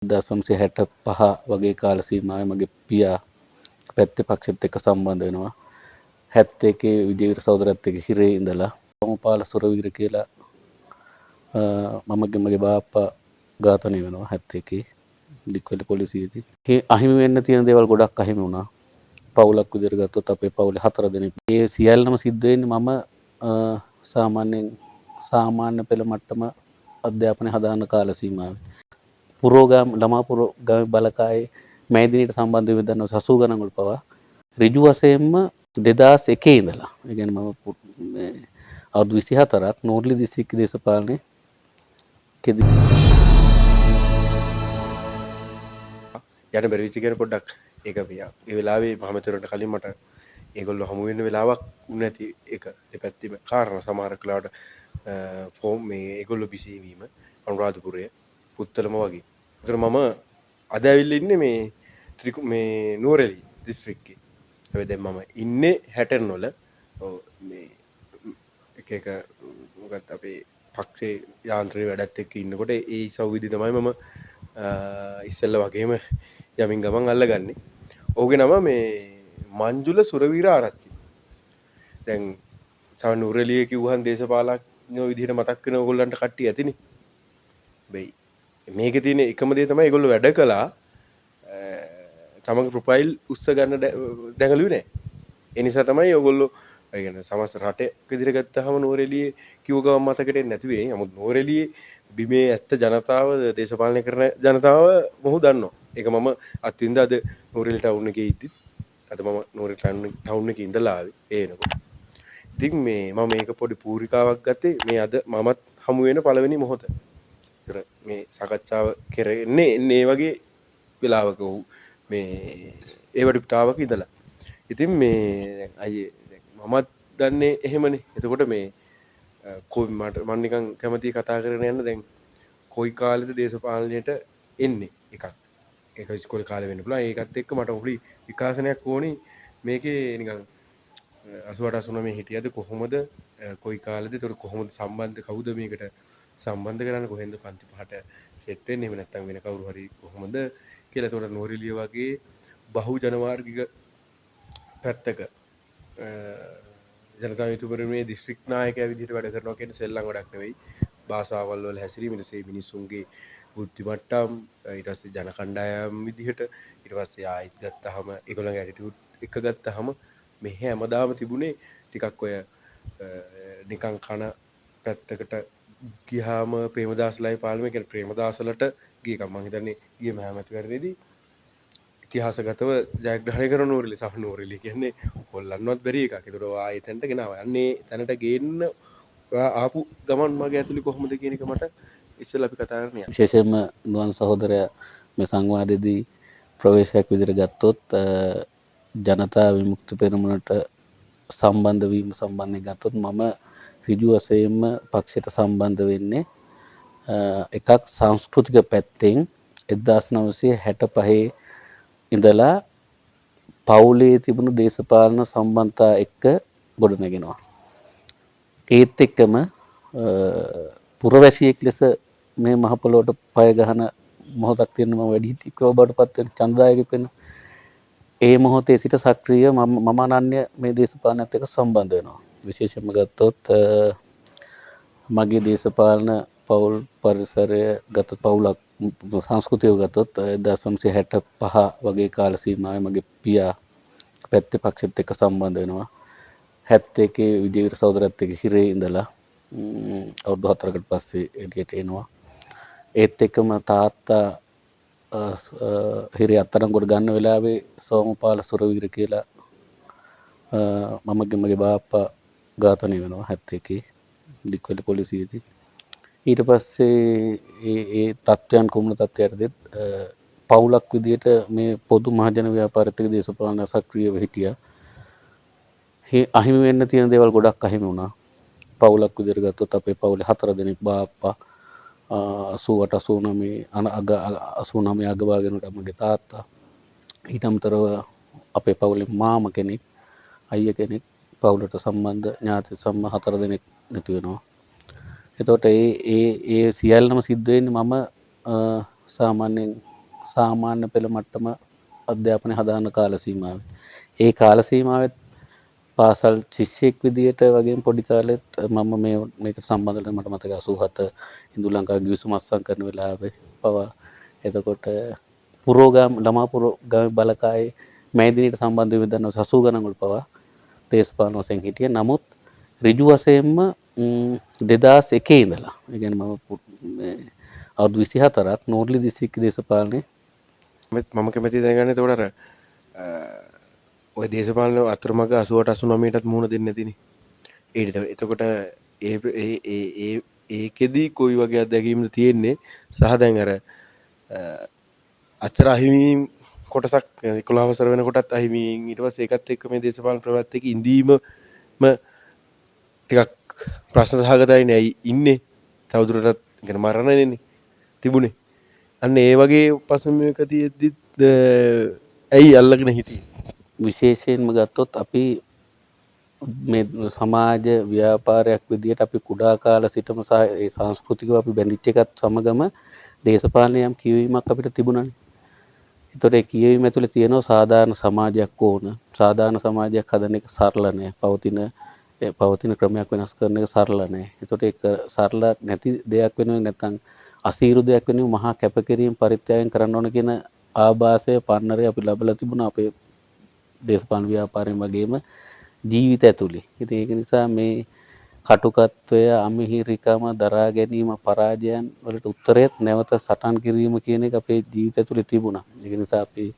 1965 වගේ කාල සීමාවේ මගේ පියා පැත්තේ පක්ෂෙත් එක්ක සම්බන්ධ වෙනවා. 71 විජේවීර සහෝදරත් එක්ක හිරේ ඉඳලා සෝමපාල සුරවීර කියලා මගේ බාප්පා ඝාතනය වෙනවා 71 දික්වල පොලිසියේදී. මේ අහිමි වෙන්න තියෙන දේවල් ගොඩක් අහිමි වුණා. පවුලක් විදිහට ගත්තොත් අපේ පවුලේ 4 දෙනෙක්. ඒ සියල්ලම සිද්ධ වෙන්නේ මම සාමාන්‍ය පෙළ මට්ටම අධ්‍යාපනය හදාන කාල සීමාවේ. ළමා පුරෝගාමී බලකායේ මෑදිනීට සම්බන්ධ වෙන්න දන්නවා 80 ගණන් වල පවා ඍජු වශයෙන්ම 2001 ඉඳලා. ඒ කියන්නේ මම අවුරුදු 24ක් නෝර්ලි දිස්ත්‍රික්ක දේශපාලනේ කෙදී යන බැරි වෙච්ච කියන පොඩ්ඩක් ඒක ඒ වෙලාවේ මහමෙතුරන්ට කලින් මට ඒගොල්ලෝ හමු වෙන්න වෙලාවක් නැති එක දෙපැත්තෙම කාරණා සමහර කලාවට ෆෝම් මේ ඒගොල්ලෝ බිසි වීම අනුරාධපුරයේ පුත්තලම වගේ. ඒතර මම අද ඇවිල්ලා ඉන්නේ මේ නුවරඑළිය දිස්ත්‍රික්කේ. හැබැයි දැන් මම ඉන්නේ හැටන් වල මේ එක මොකක්ද අපේ පක්ෂේ යාන්ත්‍රණයේ වැඩත් එක්ක ඉන්නකොට ඒ සෞවිධි තමයි මම ඉස්සෙල්ලා වගේම යමින් ගමන් අල්ලගන්නේ. ඔහුගේ නම මේ මංජුල සුරවීර ආරච්චි. දැන් සමහර නුවරඑළිය කිව්වහන් දේශපාලඥයෝ විදිහට මතක් වෙන ඕගොල්ලන්ට කට්ටිය ඇතිනේ. හැබැයි මේකේ තියෙන එකම දේ තමයි ඒගොල්ලෝ වැඩ කළා තමන්ගේ ප්‍රොෆයිල් උස්ස ගන්න දැඟලුවේ නැහැ. ඒ නිසා තමයි ඕගොල්ලෝ ඒ කියන්නේ සමස්ත රටේ විදිහට ගත්තාම නුවරඑළියේ කිව්ව ගමන් මතකෙට එන්නේ නැති වෙයි. නමුත් නුවරඑළියේ බිමේ ඇත්ත ජනතාව දේශපාලනය කරන ජනතාව මොහු දන්නවා. ඒක මම අත්විඳ අද නුවරඑළිය ටවුන් එකේ ඉද්දිත් අද මම නුවරඑළිය ටවුන් එකේ ඉඳලා ආවේ ඒ වෙනකොට. ඉතින් මම මේක පොඩි පූරිකාවක් ගත්තේ මේ අද මමත් හමු වෙන පළවෙනි මොහොත. මේ සාකච්ඡාව කෙරෙන්නේ මේ වගේ වෙලාවක මේ ඒ වටිපිටාවක ඉඳලා. ඉතින් මේ අයියේ මමත් දන්නේ එහෙමනේ. එතකොට මේ කොයි මම නිකන් කැමති කතා කරගෙන යන්න දැන් කොයි කාලෙද දේශපාලනයට එන්නේ එකක්. ඒක ඉස්කෝලේ කාලේ වෙන්න පුළුවන්. ඒකත් එක්ක මට උඩි විකාශනයක් ඕනි. මේකේ නිකන් 88 89 හිටියද කොහොමද කොයි කාලෙද ඒතර කොහොමද සම්බන්ධ කවුද මේකට සම්බන්ධ කරන්නේ කොහෙන්ද පන්ති පහට සෙට් වෙන්නේ එහෙම නැත්නම් වෙන කවුරු හරි කොහොමද කියලා. ඒතකොට නුවරඑළිය වගේ බහු ජනවාර්ගික පැත්තක ජනතා යුතුයපරිමේ දිස්ත්‍රික් නායකයා විදිහට වැඩ කරනවා කියන්නේ සෙල්ලම් වැඩක් නෙවෙයි. භාෂාවල් වල හැසිරීම ඊටසේ මිනිසුන්ගේ බුද්ධි මට්ටම් ඊට පස්සේ ජන කණ්ඩායම් විදිහට ඊට පස්සේ ආයිත් ගත්තාම ඒගොල්ලන්ගේ ඇටිටියුඩ් එක ගත්තාම මෙහෙ හැමදාම තිබුණේ ටිකක් ඔය නිකන් කන පැත්තකට ගියාම ප්‍රේමදාසලයි පාලමේ කියන්නේ ප්‍රේමදාසලට ගියකම් මම හිතන්නේ ගිය මහමැතිවරණයේදී ඉතිහාසගතව ජයග්‍රහණය කරන නුවරඑළිය සහ නුවරඑළිය කියන්නේ කොල්ලන්නවත් බැරි එකක්. ඒතර ආ එතනට ගෙනාවා. අන්නේ තැනට ගේන්න ආපු ගමන් මගේ ඇතුලේ කොහොමද කියන එක මට ඉස්සෙල්ලා අපි කතා කරන්න යන්න. විශේෂයෙන්ම නුවන් සහෝදරයා මේ සංවාදයේදී ප්‍රවේශයක් විදිහට ගත්තොත් ජනතා විමුක්ති පෙරමුණට සම්බන්ධ වීම සම්බන්ධයෙන් ගත්තොත් මම ඍජු වශයෙන්ම පක්ෂයට සම්බන්ධ වෙන්නේ එකක් සංස්කෘතික පැත්තෙන් 1965 ඉඳලා පවුලේ තිබුණු දේශපාලන සම්බන්ධතා එක්ක ගොඩනගෙනවා. ඒත් එක්කම පුරවැසියෙක් ලෙස මේ මහ පොළොවට පය ගහන මොහොතක් තියෙන මම වැඩිහිටියෙක් බවට පත් වෙන ඡන්දදායකයෙක් වෙන ඒ මොහොතේ සිට සක්‍රීය මම අනන්‍ය මේ දේශපාලනයත් එක්ක සම්බන්ධ වෙනවා. විශේෂයෙන්ම ගත්තොත් මගේ දේශපාලන පවුල් පරිසරය ගත පවුලක් සංස්කෘතිය ගත්තොත් 1965 වගේ කාල සීමාවේ මගේ පියා පැත්තේ පක්ෂෙත් එක්ක සම්බන්ධ වෙනවා. 71 විජේවීර සහෝදරත් එක්ක හිරේ ඉඳලා අවුරුදු 4කට පස්සේ එළියට එනවා. ඒත් එක්කම තාත්තා හිරේ අත්අඩංගුවට ගන්න වෙලාවේ සෝමපාල සුරවීර කියලා මගේ බාප්පා ඝාතනය වෙනවා 71 දික්වල පොලිසියේදී. ඊට පස්සේ ඒ තත්ත්වයන් කුමන තත්ත්වයකටද පවුලක් විදියට මේ පොදු මහජන ව්‍යාපාරික දේශපාලන සක්‍රියව හිටියා. මේ අහිමි වෙන්න තියෙන දේවල් ගොඩක් අහිමි වුණා. පවුලක් විදියට ගත්තොත් අපේ පවුලේ 4 දෙනෙක් බාප්පා 88 අග භාගයකට මගේ තාත්තා ඊට අමතරව අපේ පවුලේ මාමා කෙනෙක් අයියා කෙනෙක් පවුලට සම්බන්ධ ඥාති සම්ම 4 දෙනෙක් නැති වෙනවා. එතකොට ඒ සියල්ලම සිද්ධ වෙන්නේ මම සාමාන්‍යයෙන් සාමාන්‍ය පෙළ මට්ටම අධ්‍යාපනය හදාන කාල සීමාවේ. ඒ කාල සීමාවෙත් පාසල් ශිෂ්‍යයෙක් විදියට වගේම පොඩි කාලෙත් මම මේකට සම්බන්ධ වෙලා මට මතකයි 87 ඉන්දු ලංකාවේ ගිවිසුම අත්සන් කරන වෙලාවේ පවා එතකොට ළමා පුරෝගාමී බලකායේ මේ දිනේට සම්බන්ධ වෙ දන්න 80 ගණන් වල පවා දේශපාලන වශයෙන් හිටියේ. නමුත් ඍජු වශයෙන්ම 2001 ඉඳලා ඒ කියන්නේ අවුරුදු 24ක් නෝර්ලි දිස්ත්‍රික්ක දේශපාලනේ මම කැමති දැනගන්න එතකොට අර ඔය දේශපාලන අතරමඟ 88 89ටත් මුහුණ දෙන්නේ නැතිනේ. එතකොට ඒකෙදි කොයි වගේ අත්දැකීම්ද තියෙන්නේ සහ දැන් අර අච්චර අහිමි කොටසක් 11 වසර වෙනකොටත් අහිමියෙන් ඊට පස්සේ ඒකත් එක්ක මේ දේශපාලන ප්‍රවෘත්තියක ඉඳීමම ටිකක් ප්‍රශ්න සහගතයි නේ. ඇයි ඉන්නේ තවදුරටත් කියන මරණනේ තිබුණේ. අන්න ඒ වගේ පසුබිමක තියෙද්දිත් ඇයි අල්ලගෙන හිටියේ? විශේෂයෙන්ම ගත්තොත් අපි මේ සමාජ ව්‍යාපාරයක් විදියට අපි කුඩා කාල සිටම සහ ඒ සංස්කෘතිකව අපි බැඳිච්ච එකත් සමගම දේශපාලනය යම් කියවීමක් අපිට තිබුණානේ. ඒතකොට ඒ කියවීම ඇතුලේ තියෙනවා සාධාරණ සමාජයක් ඕන. සාධාරණ සමාජයක් හදන එක සරල නෑ. පවතින ක්‍රමයක් වෙනස් කරන එක සරල නෑ. ඒතකොට ඒක සරල නැති දෙයක් වෙනුවෙන් නැත්නම් අසීරු දෙයක් වෙනුවෙන් මහා කැපකිරීම පරිත්‍යාගයෙන් කරන්න ඕන කියන ආభాසය පන්නරේ අපි ලැබලා තිබුණා අපේ දේශපාලන ව්‍යාපාරයෙන් වගේම ජීවිත ඇතුලේ. ඉතින් ඒක නිසා මේ කටුකත්වය, අමිහිරිකම, දරා ගැනීම, පරාජයන් වලට උත්තරයත් නැවත සටන් කිරීම කියන එක අපේ ජීවිත ඇතුලේ තිබුණා. ඒක නිසා අපි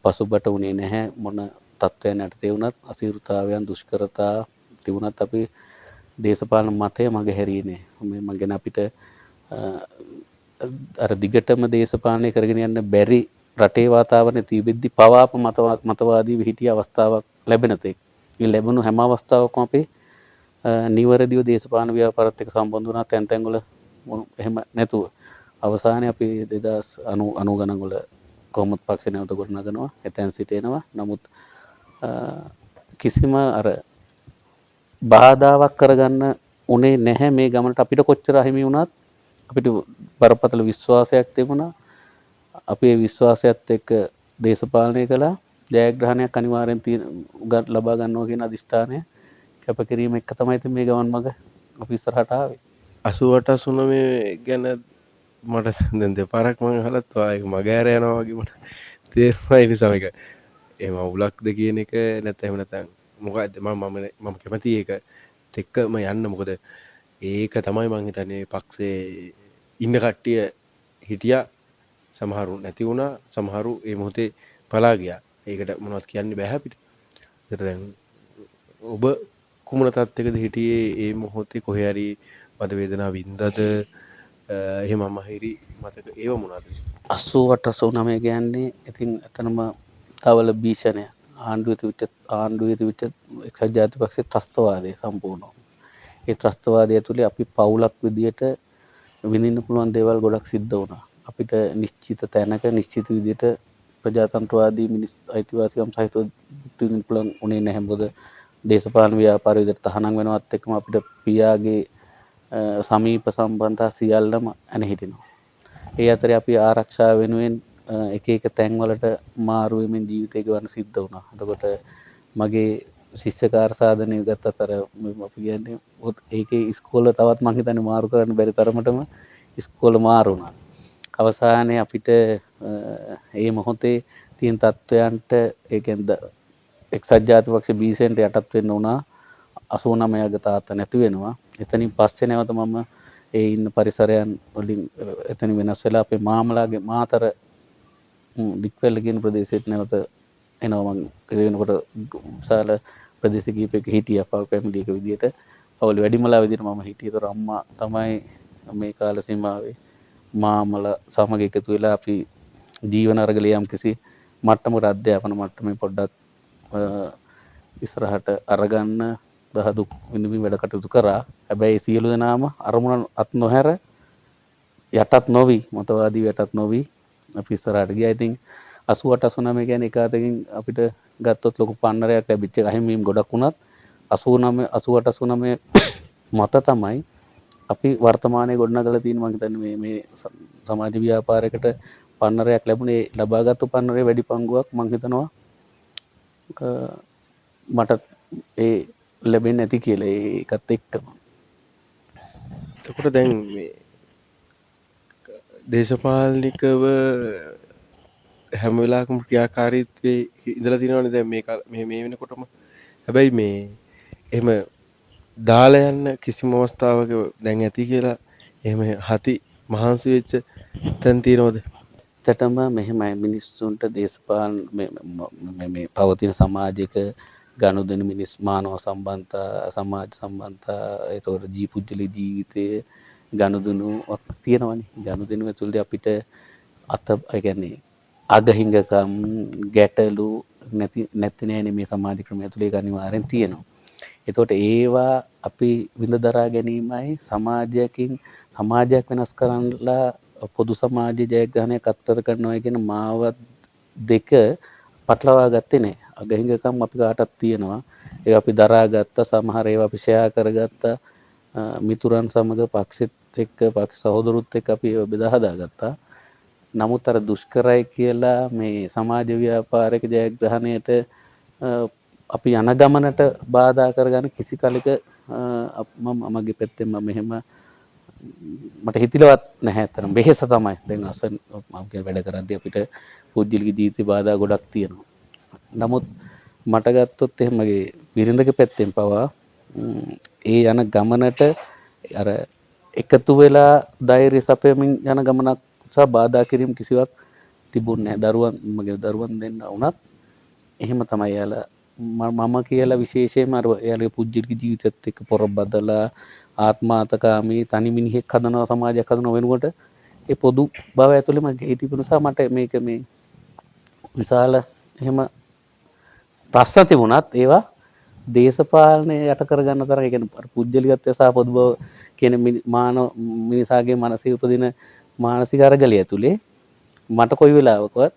පසුබට වුණේ නැහැ මොන තත්ත්වයන් යටතේ වුණත් අසීරුතාවයන් දුෂ්කරතා තිබුණත් අපි දේශපාලන මතය මගහැරියේ නෑ. මේ මගෙන අපිට අර දිගටම දේශපාලනය කරගෙන යන්න බැරි රටේ වාතාවරණය තිබෙද්දි පවාප මතවාදීව හිටිය අවස්ථාවක් ලැබෙන තෙක්. මේ ලැබුණු හැම අවස්ථාවකම අපි නිවැරදිව දේශපාලන ව්‍යාපාරات එක්ක සම්බන්ධ වුණා. තැන් වල එහෙම නැතුව අවසානයේ අපි 2090 ගණන් වල කොහොමද පක්ෂ නැවත ගොඩනගනවා. එතෙන් සිටිනවා. නමුත් කිසිම අර බාධාවක් කරගන්න උනේ නැහැ මේ ගමනට. අපිට කොච්චර අහිමි වුණත් අපිට බරපතල විශ්වාසයක් තිබුණා. අපි ඒ විශ්වාසයත් එක්ක දේශපාලනය කළා. ජයග්‍රහණයක් අනිවාර්යෙන් ලබා ගන්නවා කියන අදිෂ්ඨානය කැපකිරීම එක තමයි ඉතින් මේ ගමන් මඟ අපි ඉස්සරහට ආවේ. 88 89 ගැන මට දැන් දෙපාරක් මම අහලත් ඒක මගහැර යනවා වගේ මට තේරුණා. ඒ නිසා මේක එහෙම උලක්ද කියන එක නැත්නම් එහෙම නැත්නම් මොකක්ද මම කැමති ඒක එක්කම යන්න. මොකද ඒක තමයි මං හිතන්නේ පක්ෂේ ඉන්න කට්ටිය හිටියා. සමහරු නැති වුණා. සමහරු ඒ මොහොතේ පලා ගියා. ඒකට මොනවද කියන්න බෑ අපිට. ඒකට දැන් ඔබ කුමන තත්ත්වයකද හිටියේ ඒ මොහොතේ? කොහේ හරි වද වේදනාව වින්දද? එහෙම අමහිරි මතක ඒව මොනවද? 88 89 කියන්නේ ඉතින් එතනම තවල භීෂණය. ආණ්ඩුවේ තිබිච්ච එක්සත් ජාතික පක්ෂයේ ත්‍රස්තවාදය සම්පූර්ණව. ඒ ත්‍රස්තවාදය ඇතුලේ අපි පවුලක් විදියට විඳින්න පුළුවන් දේවල් ගොඩක් සිද්ධ වුණා. අපිට නිශ්චිත තැනක නිශ්චිත විදියට ප්‍රජාතන්ත්‍රවාදී මිනිස් අයිතිවාසිකම් සහිතව විඳින්න පුළුවන් උනේ නැහැ. මොකද දේශපාලන ව්‍යාපාර විදියට තහනම් වෙනවත් එක්කම අපිට පියාගේ සමීප සම්බන්ධතා සියල්ලම ඇන හිටිනවා. ඒ අතරේ අපි ආරක්ෂාව වෙනුවෙන් එක එක තැන්වලට මාරු වෙමින් ජීවිතය ගෙවන්න සිද්ධ වුණා. එතකොට මගේ ශිෂ්‍යකාර සාධනය ගත්තත් අර අපි කියන්නේ ඒකේ ඉස්කෝල තවත් මං හිතන්නේ මාරු කරන්න බැරි තරමටම ඉස්කෝල මාරු වුණා. අවසානයේ අපිට මේ මොහොතේ තියෙන තත්ත්වයන්ට ඒ කියන්නේ එක්සත් ජාතික පක්ෂ බීසෙන්ට යටත් වෙන්න උනා. 89 යක තාත්තා නැති වෙනවා. එතනින් පස්සේ නැවත මම ඒ ඉන්න පරිසරයන් වලින් එතන වෙනස් වෙලා අපේ මාමලාගේ මාතර දික්වැල්ල කියන ප්‍රදේශයට නැවත එනවා. මම ඒ වෙනකොට විශාල ප්‍රදේශ කීපයක හිටියා ෆැමිලි එක විදියට. පවුලේ වැඩිමලා විදියට මම හිටියේ. ඒතර අම්මා තමයි මේ කාල සීමාවේ මාමලා සමග එකතු වෙලා අපි ජීවන අරගල යම් කිසි මට්ටමකට අධ්‍යාපන මට්ටමේ පොඩ්ඩක් ඉස්සරහට අරගන්න දහදුක් විඳින්න වැඩ කටයුතු කරා. හැබැයි සියලු දෙනාම අරමුණ අත් නොහැර යටත් නොවි මතවාදී යටත් නොවි අපි ඉස්සරහට ගියා. ඉතින් 88 89 කියන්නේ එක අතකින් අපිට ගත්තොත් ලොකු පන්නරයක් ලැබිච්ච අහිමිවීම් ගොඩක් වුණත් 88 89 මත තමයි අපි වර්තමානයේ ගොඩනගලා තියෙන මම හිතන්නේ මේ සමාජ ව්‍යාපාරයකට පන්නරයක් ලැබුණේ ලබාගත්තු පන්නරේ වැඩි පංගුවක් මං හිතනවා මට ඒ ලැබෙන්නේ නැති කියලා ඒකත් එක්කම. එතකොට දැන් මේ දේශපාලනිකව හැම වෙලාවකම ක්‍රියාකාරීත්වයේ ඉඳලා තියෙනවනේ දැන් මේ වෙනකොටම. හැබැයි මේ එහෙම දාලා යන්න කිසිම අවස්ථාවක දැන් ඇති කියලා එහෙම හති මහන්සි වෙච්ච තැන් තියෙනවද? ඇත්තටම මෙහෙමයි මිනිස්සුන්ට දේශපාලන මේ පවතින සමාජයක ගනුදෙනු මිනිස් මානව සම්බන්ධතා සමාජ සම්බන්ධතා ඒතකොට පුද්ගලික ජීවිතයේ ගනුදෙනුවක් තියෙනවනේ. ගනුදෙනුව ඇතුළේ අපිට ඒ කියන්නේ අගහිඟකම් ගැටලු නැති නෑනේ මේ සමාජ ක්‍රමය ඇතුළේ ඒක අනිවාර්යෙන් තියෙනවා. එතකොට ඒවා අපි විඳ දරා ගැනීමයි සමාජයක් වෙනස් කරන්නලා පොදු සමාජ ජයග්‍රහණයක් අත්කර කරනවා කියන මාවත් දෙක පටලවා ගත්තේ නෑ. අගහිඟකම් අපි කාටත් තියෙනවා. ඒක අපි දරාගත්තා. සමහර ඒවා අපි ෂෙයා කරගත්තා. මිතුරන් සමග පක්ෂෙත් එක්ක පක්ෂ සහෝදරුත් එක්ක අපි ඒවා බෙදා හදාගත්තා. නමුත් අර දුෂ්කරයි කියලා මේ සමාජ ව්‍යාපාරික ජයග්‍රහණයට අපි යන ගමනට බාධා කරගන්න කිසි කලක මගේ පැත්තෙන් මම මෙහෙම මට හිතිලවත් නැහැ. අතන වෙහෙස තමයි. දැන් අසන් මම කියන වැඩ කරද්දී අපිට පුද්ගලික ජීවිතේ බාධා ගොඩක් තියෙනවා. නමුත් මට ගත්තොත් එහෙම මගේ බිරිඳගේ පැත්තෙන් පවා ඒ යන ගමනට අර එකතු වෙලා ධෛර්ය සපයමින් යන ගමනක් සහ බාධා කිරීම කිසිවක් තිබුණේ නැහැ. මගේ දරුවන් දෙන්න වුණත් එහෙම තමයි යාලා මම කියලා විශේෂයෙන්ම අර එයාලගේ පුද්ගලික ජීවිතයත් එක්ක පොර බදලා ආත්මාර්ථකාමී තනි මිනිහෙක් හදනවා සමාජයක් හදනවා වෙනකොට ඒ පොදු බව ඇතුළේම හිටිපු නිසා මට මේක මේ විශාල එහෙම ප්‍රශ්න තිබුණත් ඒවා දේශපාලනය යට කරගන්න තරම් ඒ කියන්නේ පුද්ගලිකත්වය සහ පොදු බව කියන මිනිසාගේ මනසේ උපදින මානසික අරගලය ඇතුලේ මට කොයි වෙලාවකවත්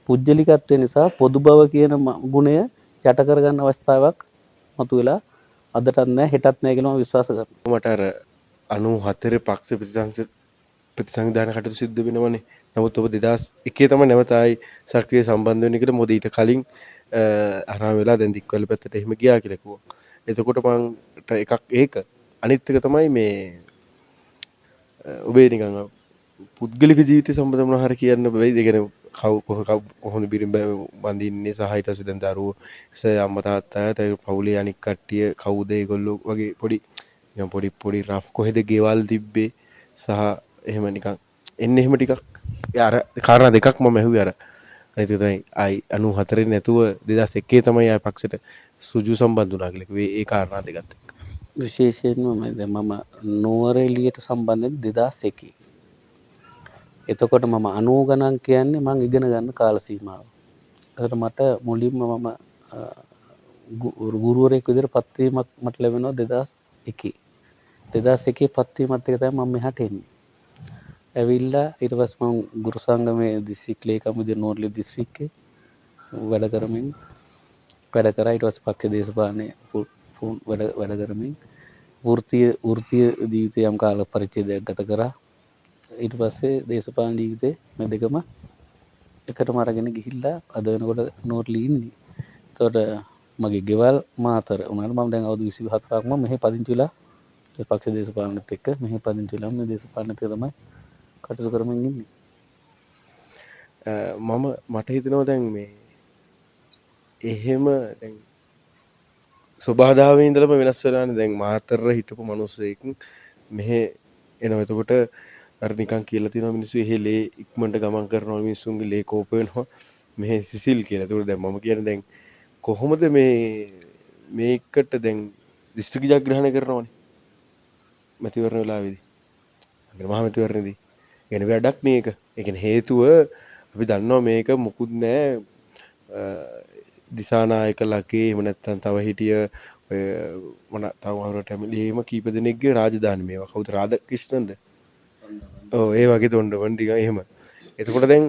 පුද්ගලිකත්වය නිසා පොදු බව කියන ගුණය යට කරගන්න අවස්ථාවක් මතුවලා අදටත් නැහැ හෙටත් නැහැ කියලා මම විශ්වාස කරනවා. මට අර 94 පක්ෂ ප්‍රතිසංවිධාන කටයුතු සිද්ධ වෙනවනේ. නමුත් ඔබ 2001 තමයි නැවත ආයි සක්‍රිය සම්බන්ධ වෙන්නේ කියලා මොකද ඊට කලින් අරහා වෙලා දැන් දික්වල පැත්තට එහෙම ගියා කියලා කිව්වා. එතකොට මට එකක් ඒක අනිත් එක තමයි මේ ඔබේ නිකන් පුද්ගලික ජීවිතය සම්බන්ධව මොනවා හරි කියන්න බැයිද? ඒ කියන්නේ කොහොමද බිරිඳ බඳින්නේ සහ ඊට පස්සේ දැන් දරුවෝ අම්මා තාත්තා පවුලේ අනික් කට්ටිය කවුද ඒගොල්ලෝ වගේ පොඩි රෆ් කොහෙද ගෙවල් තිබ්බේ සහ එහෙම නිකන් එන්නේ එහෙම ටිකක් අර කාරණා දෙකක් මම ඇහුවේ අර අනිත් එක තමයි ආයි 94 නැතුව 2001 තමයි ආයි පක්ෂයට සුජු සම්බන්ධ වුණා කියලා. ඒ කාරණා දෙකත් එක්ක විශේෂයෙන්ම මම නුවරඑළියට සම්බන්ධ 2001. එතකොට මම 90 ගණන් කියන්නේ මම ඉගෙන ගන්න කාල සීමාව. ඒකට මට මුලින්ම මම ගුරුවරයෙක් විදිහට පත්වීමක් මට ලැබෙනවා 2001. 2001 පත්වීමත් එක තමයි මම මෙහාට එන්නේ. ඇවිල්ලා ඊට පස්සේ මම ගුරු සංගමේ දිස්ත්‍රික් ලේකම් විදිහට නෝර්ලි දිස්ත්‍රික්කේ වැඩ කරමින් වැඩ කරා. ඊට පස්සේ පක්ෂ දේශපාලනයේ වැඩ කරමින් වෘත්තීය ජීවිතය යම් කාල පරිච්ඡේදයක් ගත කරා. ඊට පස්සේ දේශපාලන ජීවිතේ මේ දෙකම එකටම අරගෙන ගිහිල්ලා අද වෙනකොට නෝර්ලි ඉන්නේ. එතකොට මගේ ගෙවල් මාතර උනාට මම දැන් අවුරුදු 24ක් මම මෙහෙ පදිංචි වෙලා පක්ෂ දේශපාලනත් එක්ක මෙහෙ පදිංචි වෙලා මේ දේශපාලනත් එක්ක තමයි කටයුතු කරමින් ඉන්නේ. මට හිතෙනවා දැන් මේ එහෙම දැන් ස්වභාවයෙන් ඉඳලම වෙනස් වෙලානේ. දැන් මාතර හිටපු මිනිස්සෙක් මෙහෙ එනවා. එතකොට අර නිකන් කියලා තියෙනවා මිනිස්සු එහෙ ලේ ඉක්මනට ගමන් කරනවා මිනිස්සුන්ගේ ලේ කෝප වෙනවා මෙහෙ සිසිල් කියලා. ඒකට දැන් මම කියන්නේ දැන් කොහොමද මේකට දැන් දිස්ත්‍රික් ජයග්‍රහණය කරනවනේ මැතිවරණ වෙලාවේදී. මහා මැතිවරණේදී. يعني වැඩක් මේක. ඒ කියන්නේ හේතුව අපි දන්නවා මේක මුකුත් නෑ දිසානායකලගේ එහෙම නැත්නම් තව හිටිය ඔය මොන තව වරට හැම කීප දෙනෙක්ගේ රාජධානි මේවා. කවුද රාධකෘෂ්ණන්ද? ඔව් ඒ වගේ තොණ්ඩවන් ටික එහෙම. එතකොට දැන්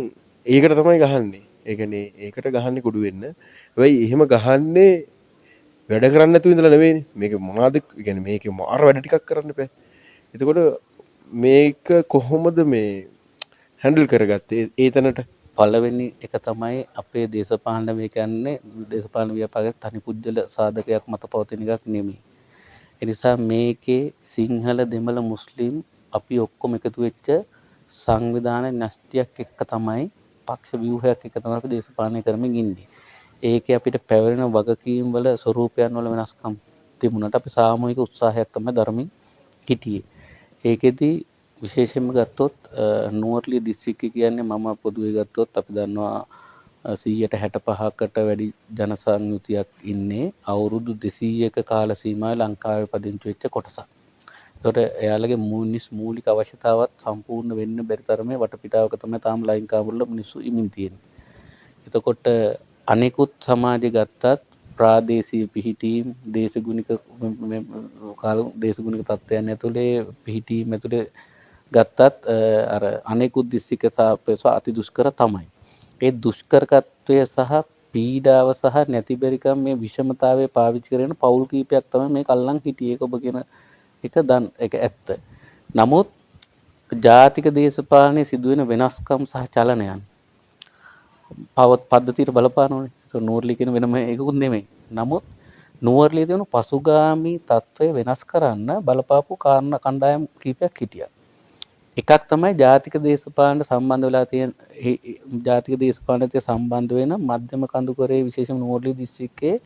ඒකට තමයි ගහන්නේ. ඒ කියන්නේ ඒකට ගහන්නේ කුඩු වෙන්න. හැබැයි එහෙම ගහන්නේ වැඩ කරන්න නැතුව ඉඳලා නෙවෙයිනේ. මේක මොනවාද? ඒ කියන්නේ මේකේ මාර වැඩ ටිකක් කරන්න බෑ. එතකොට මේක කොහොමද මේ හැන්ඩල් කරගත්තේ ඒ තැනට? පළවෙනි එක තමයි අපේ දේශපාලන මේ කියන්නේ දේශපාලන ව්‍යාපාරයේ තනි පුද්ගල සාධකයක් මත පවතින එකක් නෙමෙයි. ඒ නිසා මේකේ සිංහල දෙමළ මුස්ලිම් අපි ඔක්කොම එකතු වෙච්ච සංවිධාන න්‍යෂ්ටියක් එක්ක තමයි පක්ෂ ව්‍යුහයක් එක්ක තමයි අපි දේශපාලනය කරමින් ඉන්නේ. ඒකේ අපිට පැවරෙන වගකීම් වල ස්වරූපයන් වල වෙනස්කම් තිබුණාට අපි සාමූහික උත්සාහයක් තමයි ධර්මින් හිටියේ. ඒකෙදි විශේෂයෙන්ම ගත්තොත් නුවර්ලිය දිස්ත්‍රික්කය කියන්නේ මම පොදුවේ ගත්තොත් අපි දන්නවා 165කට වැඩි ජන සංයුතියක් ඉන්නේ අවුරුදු 200ක කාල සීමාවේ ලංකාවේ පදිංචි වෙච්ච කොටසක්. ඒතකොට එයාලගේ මූලික අවශ්‍යතාවත් සම්පූර්ණ වෙන්න බැරි තරමේ වටපිටාවක තමයි තාම ලයින් කාමරවල මිනිස්සු ඉමින් තියෙන්නේ. එතකොට අනෙකුත් සමාජය ගත්තත් ප්‍රාදේශීය පිහිටීම් දේශගුණික තත්ත්වයන් ඇතුලේ පිහිටීම් ඇතුලේ ගත්තත් අර අනෙකුත් දිස්ත්‍රික්ක සාපේක්ෂව අති දුෂ්කර තමයි. ඒ දුෂ්කරකත්වය සහ පීඩාව සහ නැතිබරිකම් මේ විෂමතාවය පාවිච්චි කරගෙන පවුල් කීපයක් තමයි මේ කල්ලන් හිටියේ. ඒක ඔබ කියන එක ඇත්ත. නමුත් ජාතික දේශපාලනයේ සිදුවෙන වෙනස්කම් සහ චලනයන් පද්ධතියට බලපානෝනේ. ඒක නුවර්ලි කියන වෙනම එකකුත් නෙමෙයි. නමුත් නුවර්ලියේ තියෙන පසුගාමී තත්ත්වය වෙනස් කරන්න බලපාපු කණ්ඩායම් කීපයක් හිටියා. එකක් තමයි ජාතික දේශපාලනට සම්බන්ධ වෙලා තියෙන ජාතික දේශපාලනයට සම්බන්ධ වෙන මධ්‍යම කඳුකරේ විශේෂම නුවර්ලි දිස්ත්‍රික්කයේ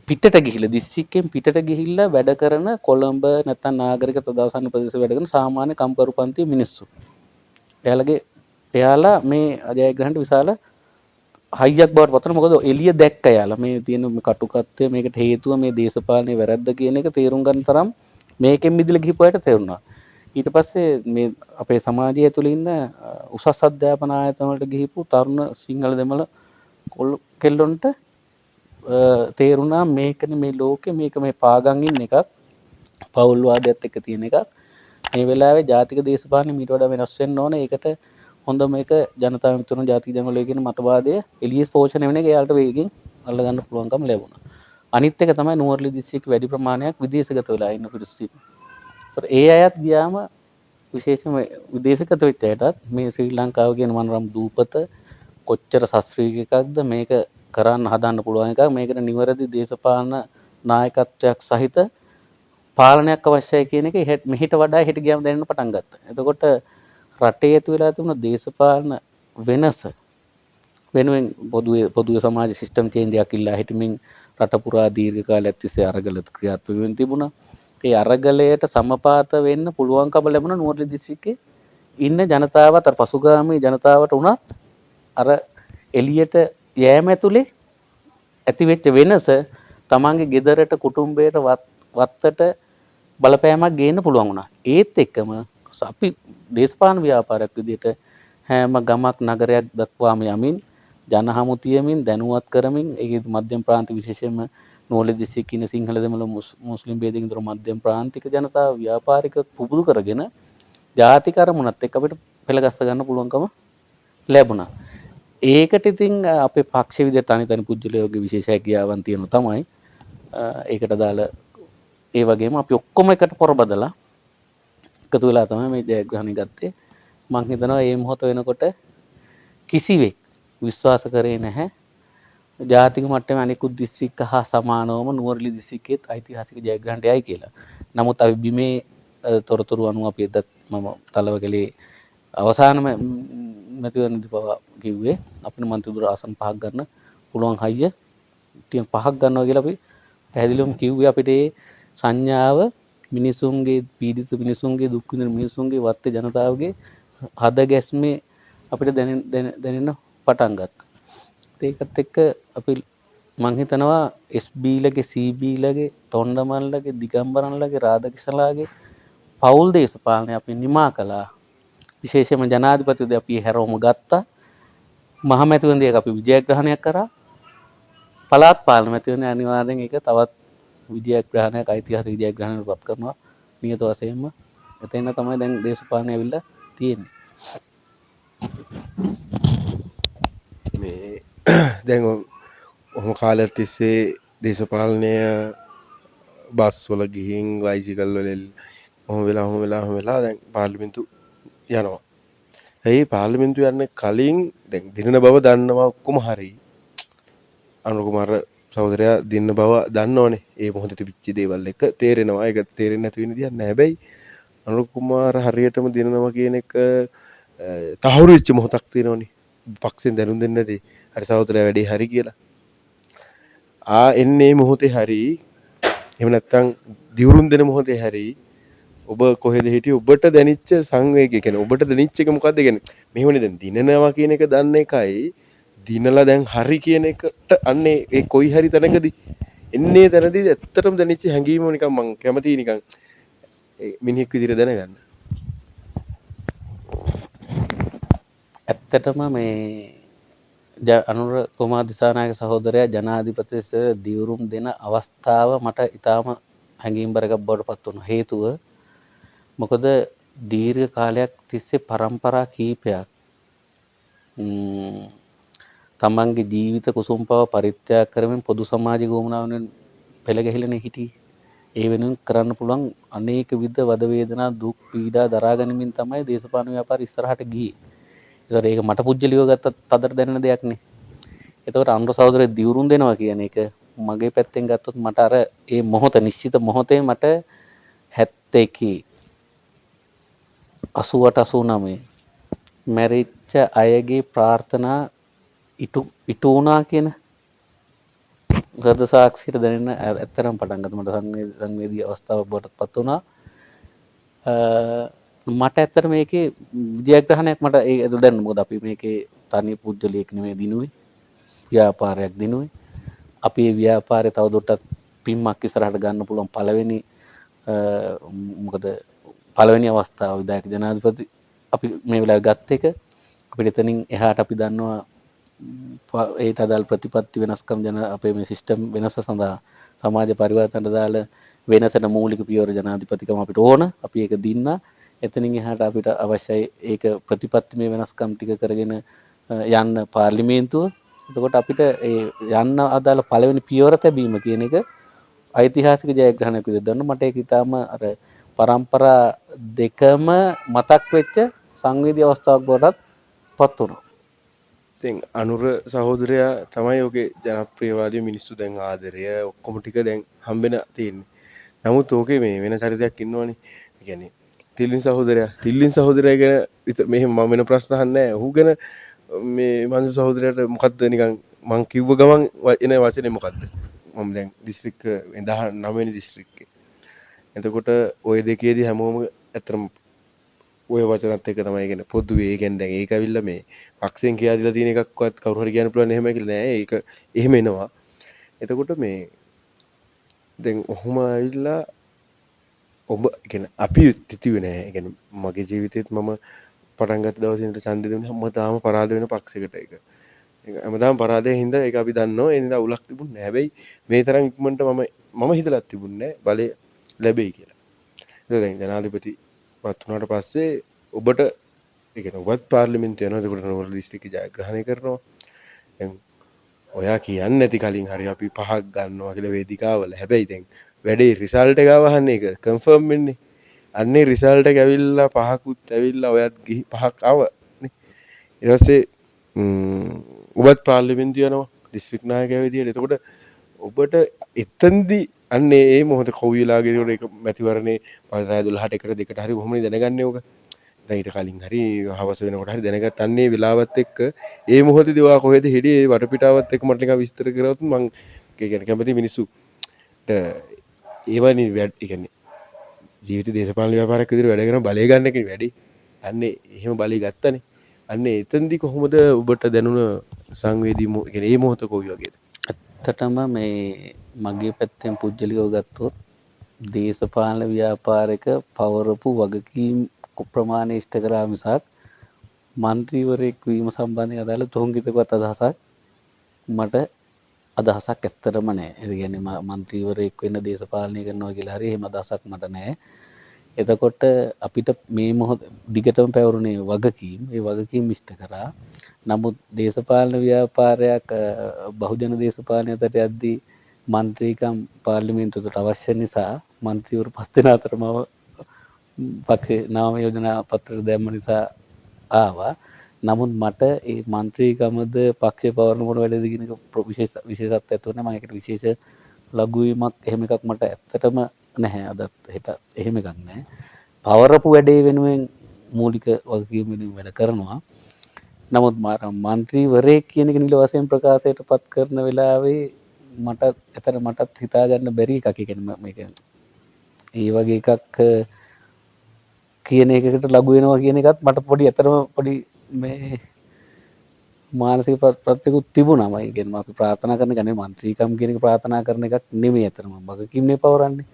පිටට ගිහිල්ලා දිස්ත්‍රික්කයෙන් පිටට ගිහිල්ලා වැඩ කරන කොළඹ නැත්නම් නාගරික තදාසන්න ප්‍රදේශ වැඩ කරන සාමාන්‍ය කම්කරු පන්ති මිනිස්සු. එයාලා මේ ජයග්‍රහණයට විශාල හයියක් බවට පත් වෙනවා. මොකද එළිය දැක්ක එයාලා මේ තියෙන කටුකත්වය මේකට හේතුව මේ දේශපාලනයේ වැරද්ද කියන එක තේරුම් ගන්න තරම් මේකෙන් මිදලා ගිහපුවාට තේරුණා. ඊට පස්සේ මේ අපේ සමාජය ඇතුළේ ඉන්න උසස් අධ්‍යාපන ආයතන වලට ගිහපු තරුණ සිංහල දෙමළ කෙල්ලොන්ට තේරුණා මේකනේ මේ ලෝකේ මේක මේ පාගන් ඉන්න එකක් පෞල් වාදයත් එක්ක තියෙන එකක්. මේ වෙලාවේ ජාතික දේශපාලනය මීට වඩා වෙනස් වෙන්න ඕනේ. ඒකට හොඳ මේක ජනතාව මිතුරු ජාතික ජනවලය කියන මතවාදය එළියේ පෝෂණය වෙන එක එයාලට වේගෙන් අල්ල ගන්න පුළුවන්කම ලැබුණා. අනිත් එක තමයි නුවර්ලි දිස්ත්‍රික්කේ වැඩි ප්‍රමාණයක් විදේශගත වෙලා ඉන්න පිරිස. ඒ අයත් ගියාම විශේෂම විදේශගත වෙච්ච අයටත් මේ ශ්‍රී ලංකාව කියන මනරම් දූපත කොච්චර ශාස්ත්‍රීය එකක්ද මේක කරන්න හදන්න පුළුවන් එකක්. මේකට නිවැරදි දේශපාලන නායකත්වයක් සහිත පාලනයක් අවශ්‍යයි කියන එක මෙහිට වඩා හිට ගියාම දැනෙන්න පටන් ගත්තා. එතකොට රටේ ඇති වෙලා තිබුණ දේශපාලන වෙනස වෙනුවෙන් පොදුවේ සමාජ සිස්ටම් චේන්ජ් එකක් ඉල්ලා හිටමින් රට පුරා දීර්ඝ කාලයක් තිස්සේ අරගල ක්‍රියාත්මක වෙමින් තිබුණා. ඒ අරගලයට සමපාත වෙන්න පුළුවන්කම ලැබුණ නුවර්ලි දිස්ත්‍රික්කේ ඉන්න ජනතාවත් අර පසුගාමී ජනතාවට උනත් අර එළියට යෑම ඇතුලේ ඇතිවෙච්ච වෙනස තමන්ගේ ගෙදරට කුටුම්බයට වත්තට බලපෑමක් ගේන්න පුළුවන් වුණා. ඒත් එක්කම අපි දේශපාලන ව්‍යාපාරයක් විදිහට හැම ගමක් නගරයක් දක්වාම යමින් ජන හමු තියමින් දැනුවත් කරමින් ඒ මධ්‍යම ප්‍රාන්ත විශේෂයෙන්ම නුවර්ලි දිස්ත්‍රික්කයේ ඉන්න සිංහල දෙමළ මුස්ලිම් භේදකින් තොර මධ්‍යම ප්‍රාන්තික ජනතාව ව්‍යාපාරික පුබුදු කරගෙන ජාතික අරමුණත් එක්ක අපිට පෙළගස්ස ගන්න පුළුවන්කම ලැබුණා. ඒකට ඉතින් අපේ පක්ෂ විදිහට තනි පුද්ගලයෝගේ විශේෂ හැකියාවන් තියෙනවා තමයි. ඒකට දාලා ඒ වගේම අපි ඔක්කොම එකට පොරබදලා එකතු වෙලා තමයි මේ ජයග්‍රහණය ගත්තේ. මම හිතනවා මේ මොහොත වෙනකොට කිසිවෙක් විශ්වාස කරේ නැහැ ජාතික මට්ටමේ අනිකුත් දිස්ත්‍රික්ක හා සමානවම නුවර්ලි දිස්ත්‍රික්කයේත් ඓතිහාසික ජයග්‍රහණයට යයි කියලා. නමුත් අපි බිමේ තොරතුරු අනුව අපි එදත් මම තලවකලේ අවසානම මැතිවරණදී පවා කිව්වේ අපේ මන්ත්‍රීවරු ආසන 5ක් ගන්න පුළුවන් හයිය තියෙන 5ක් ගන්නවා කියලා අපි පැහැදිලිවම කිව්වේ. අපිට ඒ සංඥාව මිනිසුන්ගේ පීඩිත මිනිසුන්ගේ දුක් විඳින මිනිසුන්ගේ වත්තේ ජනතාවගේ හද ගැස්මේ අපිට දැනෙන්න පටන් ගත්තා. ඒකත් එක්ක අපි මං හිතනවා SB ලගේ CB ලගේ තොණ්ඩමල්ලගේ දිගම්බරන්ලගේ රාධකිෂ්ණලාගේ පෞල් දේශපාලනය අපි නිමා කළා. විශේෂයෙන්ම ජනාධිපතිවරයා අපි හැරවම ගත්තා. මහමැතිවරණයක් අපි විජයග්‍රහණයක් කරා. පළාත් පාලන මැතිවරණය අනිවාර්යෙන් ඒක තවත් විජයග්‍රහණයක් ඓතිහාසික විජයග්‍රහණයක් පත් කරනවා නියත වශයෙන්ම. එතන තමයි දැන් දේශපාලනය ඇවිල්ලා තියෙන්නේ. මේ දැන් ඔහොම කාලයක් තිස්සේ දේශපාලනය බස් වල ගිහින් බයිසිකල් වල ඔහොම වෙලා දැන් පාර්ලිමේන්තු යනවා. ඇයි පාර්ලිමේන්තුව යන්න කලින් දැන් දිනන බව දන්නවා ඔක්කොම හරි. අනුර කුමාර සහෝදරයා දිනන බව දන්නවනේ. ඒ මොහොතේ තිබිච්ච දේවල් එක තේරෙනවා. ඒක තේරෙන්නේ නැති වෙන විදියක් නෑ. හැබැයි අනුර කුමාර හරියටම දිනනවා කියන එක තහවුරු වෙච්ච මොහොතක් තියෙනවනේ. පක්ෂෙන් දැනුම් දෙන්නේ නැති. හරි සහෝදරයා වැඩේ හරි කියලා. එන්නේ මොහොතේ හරි එහෙම නැත්නම් දිවුරුම් දෙන මොහොතේ හරි ඔබ කොහෙද හිටියේ ඔබට දැනෙච්ච සංවේගය කියන්නේ ඔබට දැනෙච්ච එක මොකද්ද කියන්නේ මෙහෙමනේ දැන් දිනනවා කියන එක දන්න එකයි දිනලා දැන් හරි කියන එකට අන්නේ ඒ කොයි හරි තැනකදී එන්නේ තැනදී ඇත්තටම දැනෙච්ච හැඟීම නිකන් මං කැමතියි නිකන් මිනිහෙක් විදිහට දැනගන්න. ඇත්තටම මේ අනුර කුමාර දිසානායක සහෝදරයා ජනාධිපතිස දිවුරුම් දෙන අවස්ථාව මට ඉතාම හැඟීම්බර එකක් බවට පත් වුණා. හේතුව මොකද දීර්ඝ කාලයක් තිස්සේ පරම්පරා කීපයක් තමන්ගේ ජීවිත කුසුම්පව පරිත්‍යාග කරමින් පොදු සමාජික වුණාවෙන් පෙළ ගැහිලානේ හිටියේ. ඒ වෙනුවෙන් කරන්න පුළුවන් අනේක විද වද වේදනා දුක් පීඩා දරා ගැනීමෙන් තමයි දේශපාලන ව්‍යාපාරය ඉස්සරහට ගියේ. ඒතකොට ඒක මට පුජ්‍යලියව ගත්තත් තදට දැනෙන දෙයක් නේ. එතකොට අනුර සහෝදරය දිවුරුම් දෙනවා කියන එක මගේ පැත්තෙන් ගත්තොත් මට අර ඒ මොහොත නිශ්චිත මොහොතේ මට 71 88 89 මැරිච්ච අයගේ ප්‍රාර්ථනා ඉටු වුණා කියන හෘද සාක්ෂියට දැනෙන ඇත්තරම් පටන් ගත්තා. මට සංවේදී අවස්ථාවක් බවට පත් වුණා. මට ඇත්තට මේකේ විජයග්‍රහණයක් මට ඒක දැන් මොකද අපි මේකේ තනි පුජ්‍යලියෙක් නෙමෙයි දිනුවේ. ව්‍යාපාරයක් දිනුවේ. අපි මේ ව්‍යාපාරය තවදුරටත් පිම්මක් ඉස්සරහට ගන්න පුළුවන් පළවෙනි මොකද පළවෙනි අවස්ථාව විධායක ජනාධිපති අපි මේ වෙලාවේ ගත්ත එක අපිට එතනින් එහාට අපි දන්නවා ඒට අදාළ ප්‍රතිපත්ති වෙනස්කම් අපේ මේ සිස්ටම් වෙනස සඳහා සමාජ පරිවර්තනට දාලා වෙනසට මූලික පියවර ජනාධිපතිකම අපිට ඕන. අපි ඒක දින්න. එතනින් එහාට අපිට අවශ්‍යයි ඒක ප්‍රතිපත්තිමය වෙනස්කම් ටික කරගෙන යන්න පාර්ලිමේන්තුව. එතකොට අපිට ඒ යන්න අදාළ පළවෙනි පියවර තැබීම කියන එක ඓතිහාසික ජයග්‍රහණයක් විදිහට දන්න මට ඒක ඊටාම අර පරම්පරා දෙකම මතක් වෙච්ච සංවේදී අවස්ථාවක් බවටත් පත් වුණා. දැන් අනුර සහෝදරයා තමයි ඔගේ ජනප්‍රියවාදී මිනිස්සු දැන් ආදරය ඔක්කොම ටික දැන් හම්බෙන තියෙන්නේ. නමුත් ඕකේ මේ වෙන චරිතයක් ඉන්නවනේ. ඒ කියන්නේ තිල්ලින් සහෝදරයා ගැන මෙහෙම මම වෙන ප්‍රශ්න අහන්නේ නැහැ. ඔහු ගැන මේ මන්සු සහෝදරයාට මොකද්ද නිකන් මං කිව්ව ගමන් එන වචනේ මොකද්ද? මම දැන් දිස්ත්‍රික්ක 19 වෙනි දිස්ත්‍රික්කේ. එතකොට ওই දෙකේදී හැමෝම ඇත්තටම ඔය වචනත් එක තමයි කියන්නේ පොදුවේ ඒ කියන්නේ දැන් ඒක ඇවිල්ලා මේ පක්ෂෙන් කියලා දීලා තියෙන එකක්වත් කවුරු හරි කියන්න පුළුවන් එහෙම කියලා නෑ ඒක එහෙම එනවා එතකොට මේ දැන් ඔහොම ඇවිල්ලා ඔබ කියන්නේ අපි තිතිවේ නෑ ඒ කියන්නේ මගේ ජීවිතේත් මම පටන් ගත්ත දවසේ ඉඳන් ඡන්දෙ දුන්නේ හැමදාම පරාද වෙන පක්ෂයකට ඒක හැමදාම පරාදයෙන් හින්දා ඒක අපි දන්නවා ඒ නිසා උලක් තිබුණේ නෑ හැබැයි මේ තරම් ඉක්මනට මම හිතලත් තිබුණේ නෑ බලය ලැබෙයි කියලා ඒක දැන් ජනාධිපති වත් වුණාට පස්සේ ඔබට ඒ කියන්නේ ඔබත් පාර්ලිමේන්තුව යනවා එතකොට නුවර දිස්ත්‍රික්කය ජයග්‍රහණය කරනවා දැන් ඔයා කියන්නේ නැති කලින් හරි අපි 5ක් ගන්නවා කියලා වේදිකාවල හැබැයි දැන් වැඩේ රිසල්ට් එක ආවහන්නේ ඒක කන්ෆර්ම් වෙන්නේ අන්නේ රිසල්ට් එක ඇවිල්ලා 5කුත් ඇවිල්ලා ඔයත් 5ක් ආව නේ ඊට පස්සේ ඔබත් පාර්ලිමේන්තුව යනවා දිස්ත්‍රික් නායකයා විදියට එතකොට ඔබට එතෙන්දී අන්නේ ඒ මොහොත කොවිලාගේ ඒක මැතිවරණේ රාය 12ට එකට දෙකට හරි කොහොමද දැනගන්නේ ඕක දැන් ඊට කලින් හරි හවස වෙනකොට හරි දැනගත් අන්නේ වෙලාවත් එක්ක ඒ මොහොතේදී ඔයා කොහෙද හිටියේ ඒ වටපිටාවත් එක්ක මට නිකන් විස්තර කරවොත් මම ඒ කියන්නේ කැමති මිනිස්සුට ඒවනි ඒ කියන්නේ ජීවිත දේශපාලන ව්‍යාපාරයක් විදිහට වැඩ කරන බලය ගන්න එකනේ වැඩි අන්නේ එහෙම බලය ගත්තනේ අන්නේ එතෙන්දී කොහොමද ඔබට දැනුණ සංවේදී ඒ කියන්නේ ඒ මොහොත කොයි වගේද ඇත්තටම මේ මගේ පැත්තෙන් පුජ්‍යලියව ගත්තොත් දේශපාලන ව්‍යාපාරික පවරපු වගකීම් ප්‍රමාණය ඉෂ්ට කරා මිසක් മന്ത്രിවරයෙක් වීම සම්බන්ධයෙන් අදාළ තොංගිතකවත් අදහසක් මට අදහසක් ඇත්තටම නැහැ. ඒ කියන්නේ മന്ത്രിවරයෙක් වෙන්න දේශපාලනය කරනවා කියලා හරි එහෙම අදහසක් මට නැහැ. එතකොට අපිට මේ මොහොත දිගටම පැවරුනේ වගකීම්. ඒ වගකීම් ඉෂ්ට කරා. නමුත් දේශපාලන ව්‍යාපාරයක් බහුජන දේශපාලනයට යද්දී മന്ത്രിකම් පාර්ලිමේන්තුවට අවශ්‍ය නිසා മന്ത്രിවරු 5 දෙනා අතරම පක්ෂේ නාම යෝජනා පත්‍රයට දැම්ම නිසා ආවා. නමුත් මට ඒ മന്ത്രിකමද පක්ෂේ පවරන මොන වැඩද කියන එක විශේෂත්වයක් තුන මම ඒකට විශේෂ ලඝුවීමක් එහෙම එකක් මට ඇත්තටම නැහැ. අදත් හෙට එහෙම එකක් නැහැ. පවරපු වැඩේ වෙනුවෙන් මූලික වගකීම් වෙනුවෙන් වැඩ කරනවා. නමුත් මන්ත්‍රීවරයෙක් කියන එක නිල වශයෙන් ප්‍රකාශයට පත් කරන වෙලාවේ මටත් හිතා ගන්න බැරි එකක්. ඒ කියන්නේ මේක ඒ වගේ එකක් කියන එකකට ලඝු වෙනවා කියන එකත් මට පොඩි අතරම පොඩි මේ මානසික ප්‍රත්‍යකුත් තිබුණා. මම කියන්නේ අපි ප්‍රාර්ථනා කරන ගන්නේ മന്ത്രിකම් කියන එක ප්‍රාර්ථනා කරන එකක් නෙමෙයි අතරම වගකීම්නේ පවරන්නේ.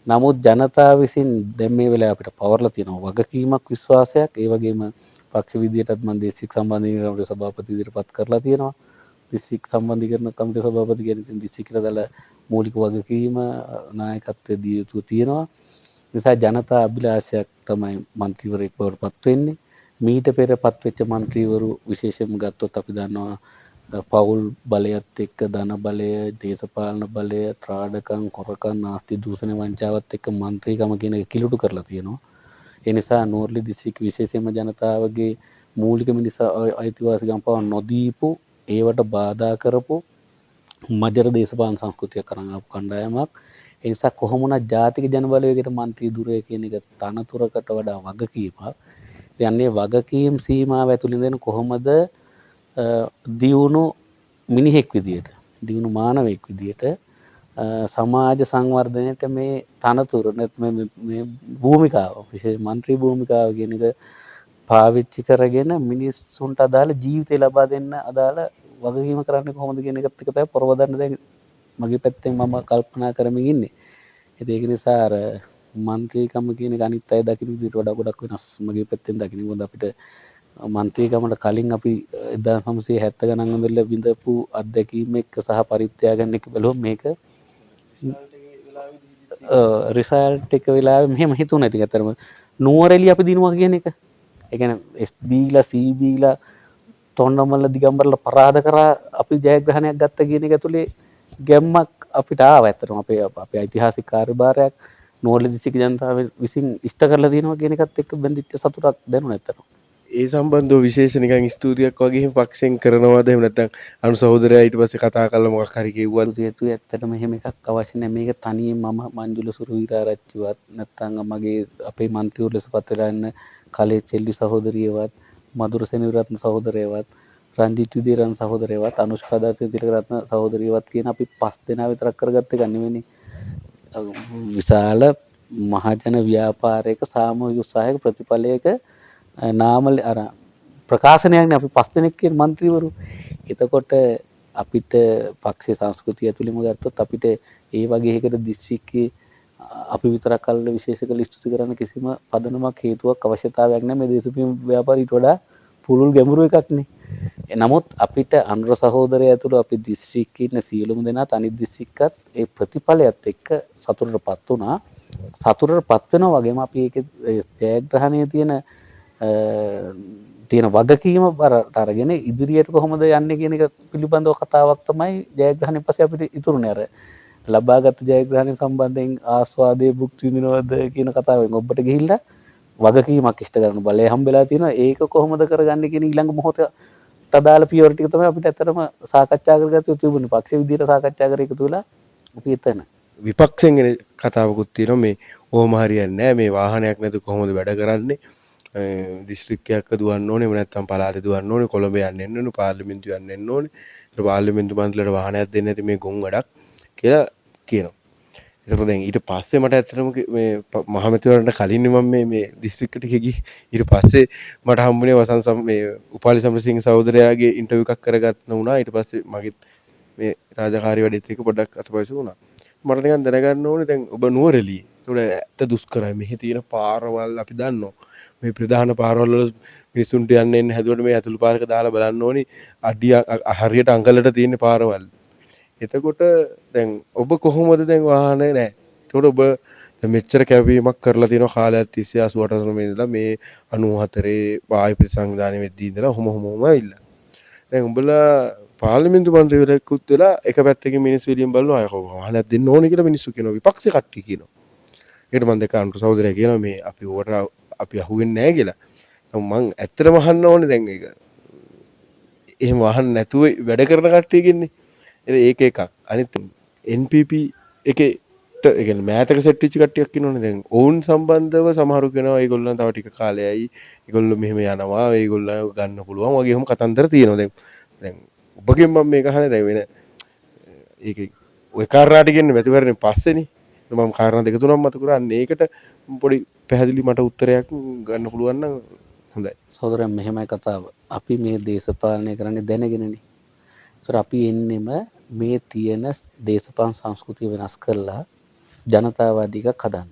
නමුත් ජනතාව විසින් දැන් මේ වෙලාවේ අපිට පවර්ලා තියෙනවා වගකීමක් විශ්වාසයක්. ඒ වගේම පක්ෂ විදියටත් මම දේශික සම්බන්ධීකරණ කමිටුවේ සභාපති විදියට පත් කරලා තියෙනවා. දිස්ත්‍රික් සම්බන්ධීකරණ කමිටුවේ සභාපති කියන ඉතින් දිස්ත්‍රික්කයට දාලා මූලික වගකීම නායකත්වයේ දී යුතු තියෙනවා. නිසා ජනතා අභිලාෂයක් තමයි മന്ത്രിවරයෙක් බවට පත් වෙන්නේ. මීට පෙර පත්වෙච්ච മന്ത്രിවරු විශේෂයෙන්ම ගත්තොත් අපි දන්නවා පෞල් බලයත් එක්ක ධන බලය, දේශපාලන බලය, ත්‍රාඩකම්, හොරකම්, නාස්ති දූෂණ වංචාවත් එක්ක മന്ത്രിකම කියන එක කිලුටු කරලා තියෙනවා. ඒ නිසා නෝර්ලි දිස්ත්‍රික් විශේෂයෙන්ම ජනතාවගේ මූලික මිනිස් අයිතිවාසිකම් පවා නොදීපු, ඒවට බාධා කරපු මජර දේශපාලන සංස්කෘතියක් කරන් ආපු කණ්ඩායමක්. ඒ නිසා කොහොම වුණත් ජාතික ජනබලවේගයට മന്ത്രി දුරය කියන එක තනතුරකට වඩා වගකීමක්. යන්නේ වගකීම් සීමාව ඇතුළේ ඉඳන් කොහොමද දියුණු මිනිහෙක් විදියට, දියුණු මානවයෙක් විදියට සමාජ සංවර්ධනයට මේ තනතුර නැත්නම් මේ භූමිකාව, විශේෂ മന്ത്രി භූමිකාව කියන එක පාවිච්චි කරගෙන මිනිස්සුන්ට අදාළ ජීවිතය ලබා දෙන්න අදාළ වගකීම කරන්නේ කොහොමද කියන එකත් එක තමයි පොරවදන්න දැන් මගේ පැත්තෙන් මම කල්පනා කරමින් ඉන්නේ. ඒක නිසා අර മന്ത്രിකම කියන එක අනිත් අය දකින්න විදිහට වඩා ගොඩක් වෙනස් මගේ පැත්තෙන් දකින්න. මොකද අපිට മന്ത്രിකමට කලින් අපි 1970 ගණන් වල විඳපු අත්දැකීම් එක්ක සහ පරිත්‍යාගයන් එක්ක බලුවොත් මේක රිසල්ට් එක වෙලාවෙ මෙහෙම හිතුණා. ඉතින් අතරම නුවරඑළිය අපි දිනුවා කියන එක. ඒ කියන්නේ SB ලා CB ලා තොණ්ඩමල්ල දිගම්බරලා පරාද කරා අපි ජයග්‍රහණයක් ගත්ත කියන එක ඇතුලේ ගැම්මක් අපිට ආවා. ඇත්තටම අපේ ඓතිහාසික කාර්යභාරයක් නෝර්ලි දිස්ත්‍රික්ක ජනතාව විසින් ඉෂ්ට කරලා තියෙනවා කියන එකත් එක්ක බැඳිච්ච සතුටක් දැනුණා ඇත්තටම. ඒ සම්බන්ධව විශේෂ නිකන් ස්තුතියක් වගේ පක්ෂෙන් කරනවාද? එහෙම නැත්නම් අනු සහෝදරයා ඊට පස්සේ කතා කරලා මොකක් හරි කිව්වද? හේතු ඇත්තටම එහෙම එකක් අවශ්‍ය නැහැ. මේක තනියෙන් මම මංජුල සුරවීරාරච්චිවත් නැත්නම් මගේ අපේ മന്ത്രിවරු ලෙස පත් වෙලා ඉන්න කලේ චෙල්ලි සහෝදරියවත්, මధుර සෙනවිරත්න සහෝදරයවත්, රංජිත් විදේරන් සහෝදරයවත්, අනුෂ්කා දර්ශන තිලකරත්න සහෝදරියවත් කියන අපි 5 දෙනා විතරක් කරගත්ත එක නෙවෙයි. විශාල මහජන ව්‍යාපාරයක සාමූහික උත්සාහයක ප්‍රතිඵලයක නාමල අර ප්‍රකාශනයක්නේ අපි 5 දෙනෙක් කියන മന്ത്രിවරු. එතකොට අපිට පක්ෂේ සංස්කෘතිය ඇතුළේම ගත්තොත් අපිට ඒ වගේ එකකට දිස්ත්‍රික්කේ අපි විතරක් අල්ල විශේෂ කළ ස්තුති කරන්න කිසිම පදනමක් හේතුවක් අවශ්‍යතාවයක් නැහැ. මේ දේශපාලන ව්‍යාපාරයට වඩා පුළුල් ගැඹුරු එකක් නේ. නමුත් අපිට අනුර සහෝදරය ඇතුළු අපි දිස්ත්‍රික්කේ ඉන්න සියලුම දෙනාත් අනිත් දිස්ත්‍රික්කත් ඒ ප්‍රතිඵලයත් එක්ක සතුටටපත් වුණා. සතුටටපත් වෙනවා වගේම අපි ඒකේ ජයග්‍රහණයේ තියෙන වගකීම අරගෙන ඉදිරියට කොහොමද යන්නේ කියන එක පිළිබඳව කතාවක් තමයි ජයග්‍රහණයෙන් පස්සේ අපිට ඉතුරුනේ. අර ලබාගත් ජයග්‍රහණය සම්බන්ධයෙන් ආස්වාදයේ භුක්ති විඳිනවද කියන කතාවෙන් ඔබට ගිහිල්ලා වගකීමක් ඉෂ්ට කරන බලය හම්බෙලා තියෙනවා. ඒක කොහොමද කරගන්නේ කියන ඊළඟ මොහොතට අදාළ පියවර ටික තමයි අපිට ඇත්තටම සාකච්ඡා කරගත යුතු තිබුණේ. පක්ෂ විදියට සාකච්ඡා කර එකතු වෙලා අපි එතන විපක්ෂයෙන් එන කතාවකුත් තියෙනවා. මේ ඕම හරියන්නේ නැහැ. මේ වාහනයක් නැතුව කොහොමද වැඩ කරන්නේ? දිස්ත්‍රික්කයක් දුවන්න ඕනේ. එහෙම නැත්නම් පළාතේ දුවන්න ඕනේ. කොළඹ යන්න ඕනේ. පාර්ලිමේන්තු යන්න ඕනේ. ඒක පාර්ලිමේන්තු මන්ත්‍රීලට වාහනයක් දෙන්නේ නැති මේ ගොන් වැඩක් කියලා කියනවා. ඒකට දැන් ඊට පස්සේ මට ඇත්තටම මේ මහමැතිවරණට කලින් මම මේ දිස්ත්‍රික්කයට ගිහින් ඊට පස්සේ මට හම්බුනේ වසන්ත මේ උපාලි සමරසිංහ සහෝදරයාගේ ඉන්ටර්විව් එකක් කරගන්න වුණා. ඊට පස්සේ මගෙත් මේ රාජකාරී වැඩේත් එක්ක පොඩ්ඩක් අතපසු වුණා. මට නිකන් දැනගන්න ඕනේ දැන් ඔබ නුවරඑළියේ. ඒකට ඇත්ත දුෂ්කරයි. මෙහි තියෙන පාරවල් අපි දන්නවා. මේ ප්‍රධාන පාරවල් වල මිනිසුන්ට යන්න එන්න හැදුවට මේ ඇතුළු පාරක දාලා බලන්න ඕනි අඩිය හරියට අඟලට තියෙන පාරවල්. එතකොට දැන් ඔබ කොහොමද දැන් වාහනේ නැහැ. එතකොට ඔබ මෙච්චර කැපවීමක් කරලා තියෙනවා කාලයක් තිස්සේ 88 මේ ඉඳලා මේ 94 වායු ප්‍රතිසංවිධානය වෙද්දී ඉඳලා හොම ඇවිල්ලා. දැන් උඹලා පාර්ලිමේන්තු මන්ත්‍රීවරයෙකුත් වෙලා එක පැත්තකින් මිනිස්සු එළියෙන් බලනවා අය කොහොම වාහනයක් දෙන්න ඕනේ කියලා මිනිස්සු කියනවා. විපක්ෂ කට්ටිය කියනවා. ඒකට මම දැක්ක අනුර සහෝදරයා කියනවා මේ අපි ඕවට අපි අහුවෙන්නේ නැහැ කියලා. මම ඇත්තටම අහන්න ඕනේ දැන් ඒක. එහෙම අහන්න නැතුව වැඩ කරන කට්ටියකින්නේ. ඒක එකක්. අනිත් NPP එකේ ඒ කියන්නේ මෑතක සෙට් වෙච්ච කට්ටියක් ඉන්නවනේ දැන්. ඔවුන් සම්බන්ධව සමහරු කියනවා ඒගොල්ලන් තව ටික කාලයයි. ඒගොල්ලෝ මෙහෙම යනවා. ඒගොල්ලෝ ගන්න පුළුවන් වගේ එහෙම කතන්දර තියෙනවා. දැන් ඔබගෙන් මම මේක අහන්නේ දැන් වෙන ඒක ඔය කාරණා ටික ඉන්නේ මැතිවරණයෙන් පස්සේනේ. මම කාරණා දෙක තුනක් මත කරන්නේ. ඒකට පොඩි පැහැදිලි මට උත්තරයක් ගන්න පුළුවන් නම් හොඳයි. සහෝදරයන් මෙහෙමයි කතාව. අපි මේ දේශපාලනය කරන්නේ දැනගෙනනේ. ඒතර අපි එන්නෙම මේ තියෙන දේශපාලන සංස්කෘතිය වෙනස් කරලා ජනතාවාදී එකක් හදන්න.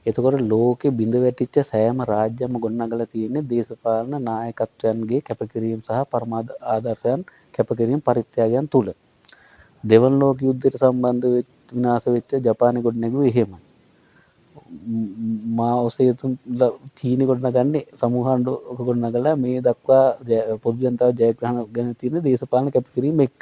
එතකොට ලෝකෙ බිඳ වැටිච්ච සෑම රාජ්‍යම ගොඩනගලා තියෙන්නේ දේශපාලන නායකත්වයන්ගේ කැපකිරීම සහ පරමාර්ථ ආදර්ශයන් කැපකිරීම පරිත්‍යාගයන් තුල. දෙවන ලෝක යුද්ධයට සම්බන්ධ වෙච්ච විනාශ වෙච්ච ජපානයේ ගොඩනැගුවේ එහෙමයි. මා ඔසේ තුන් චීනෙ ගොඩනගන්නේ සමූහාණ්ඩුවක ගොඩනගලා මේ දක්වා පොදු ජනතාව ජයග්‍රහණ ගැන තියෙන දේශපාලන කැපකිරීම එක්ක.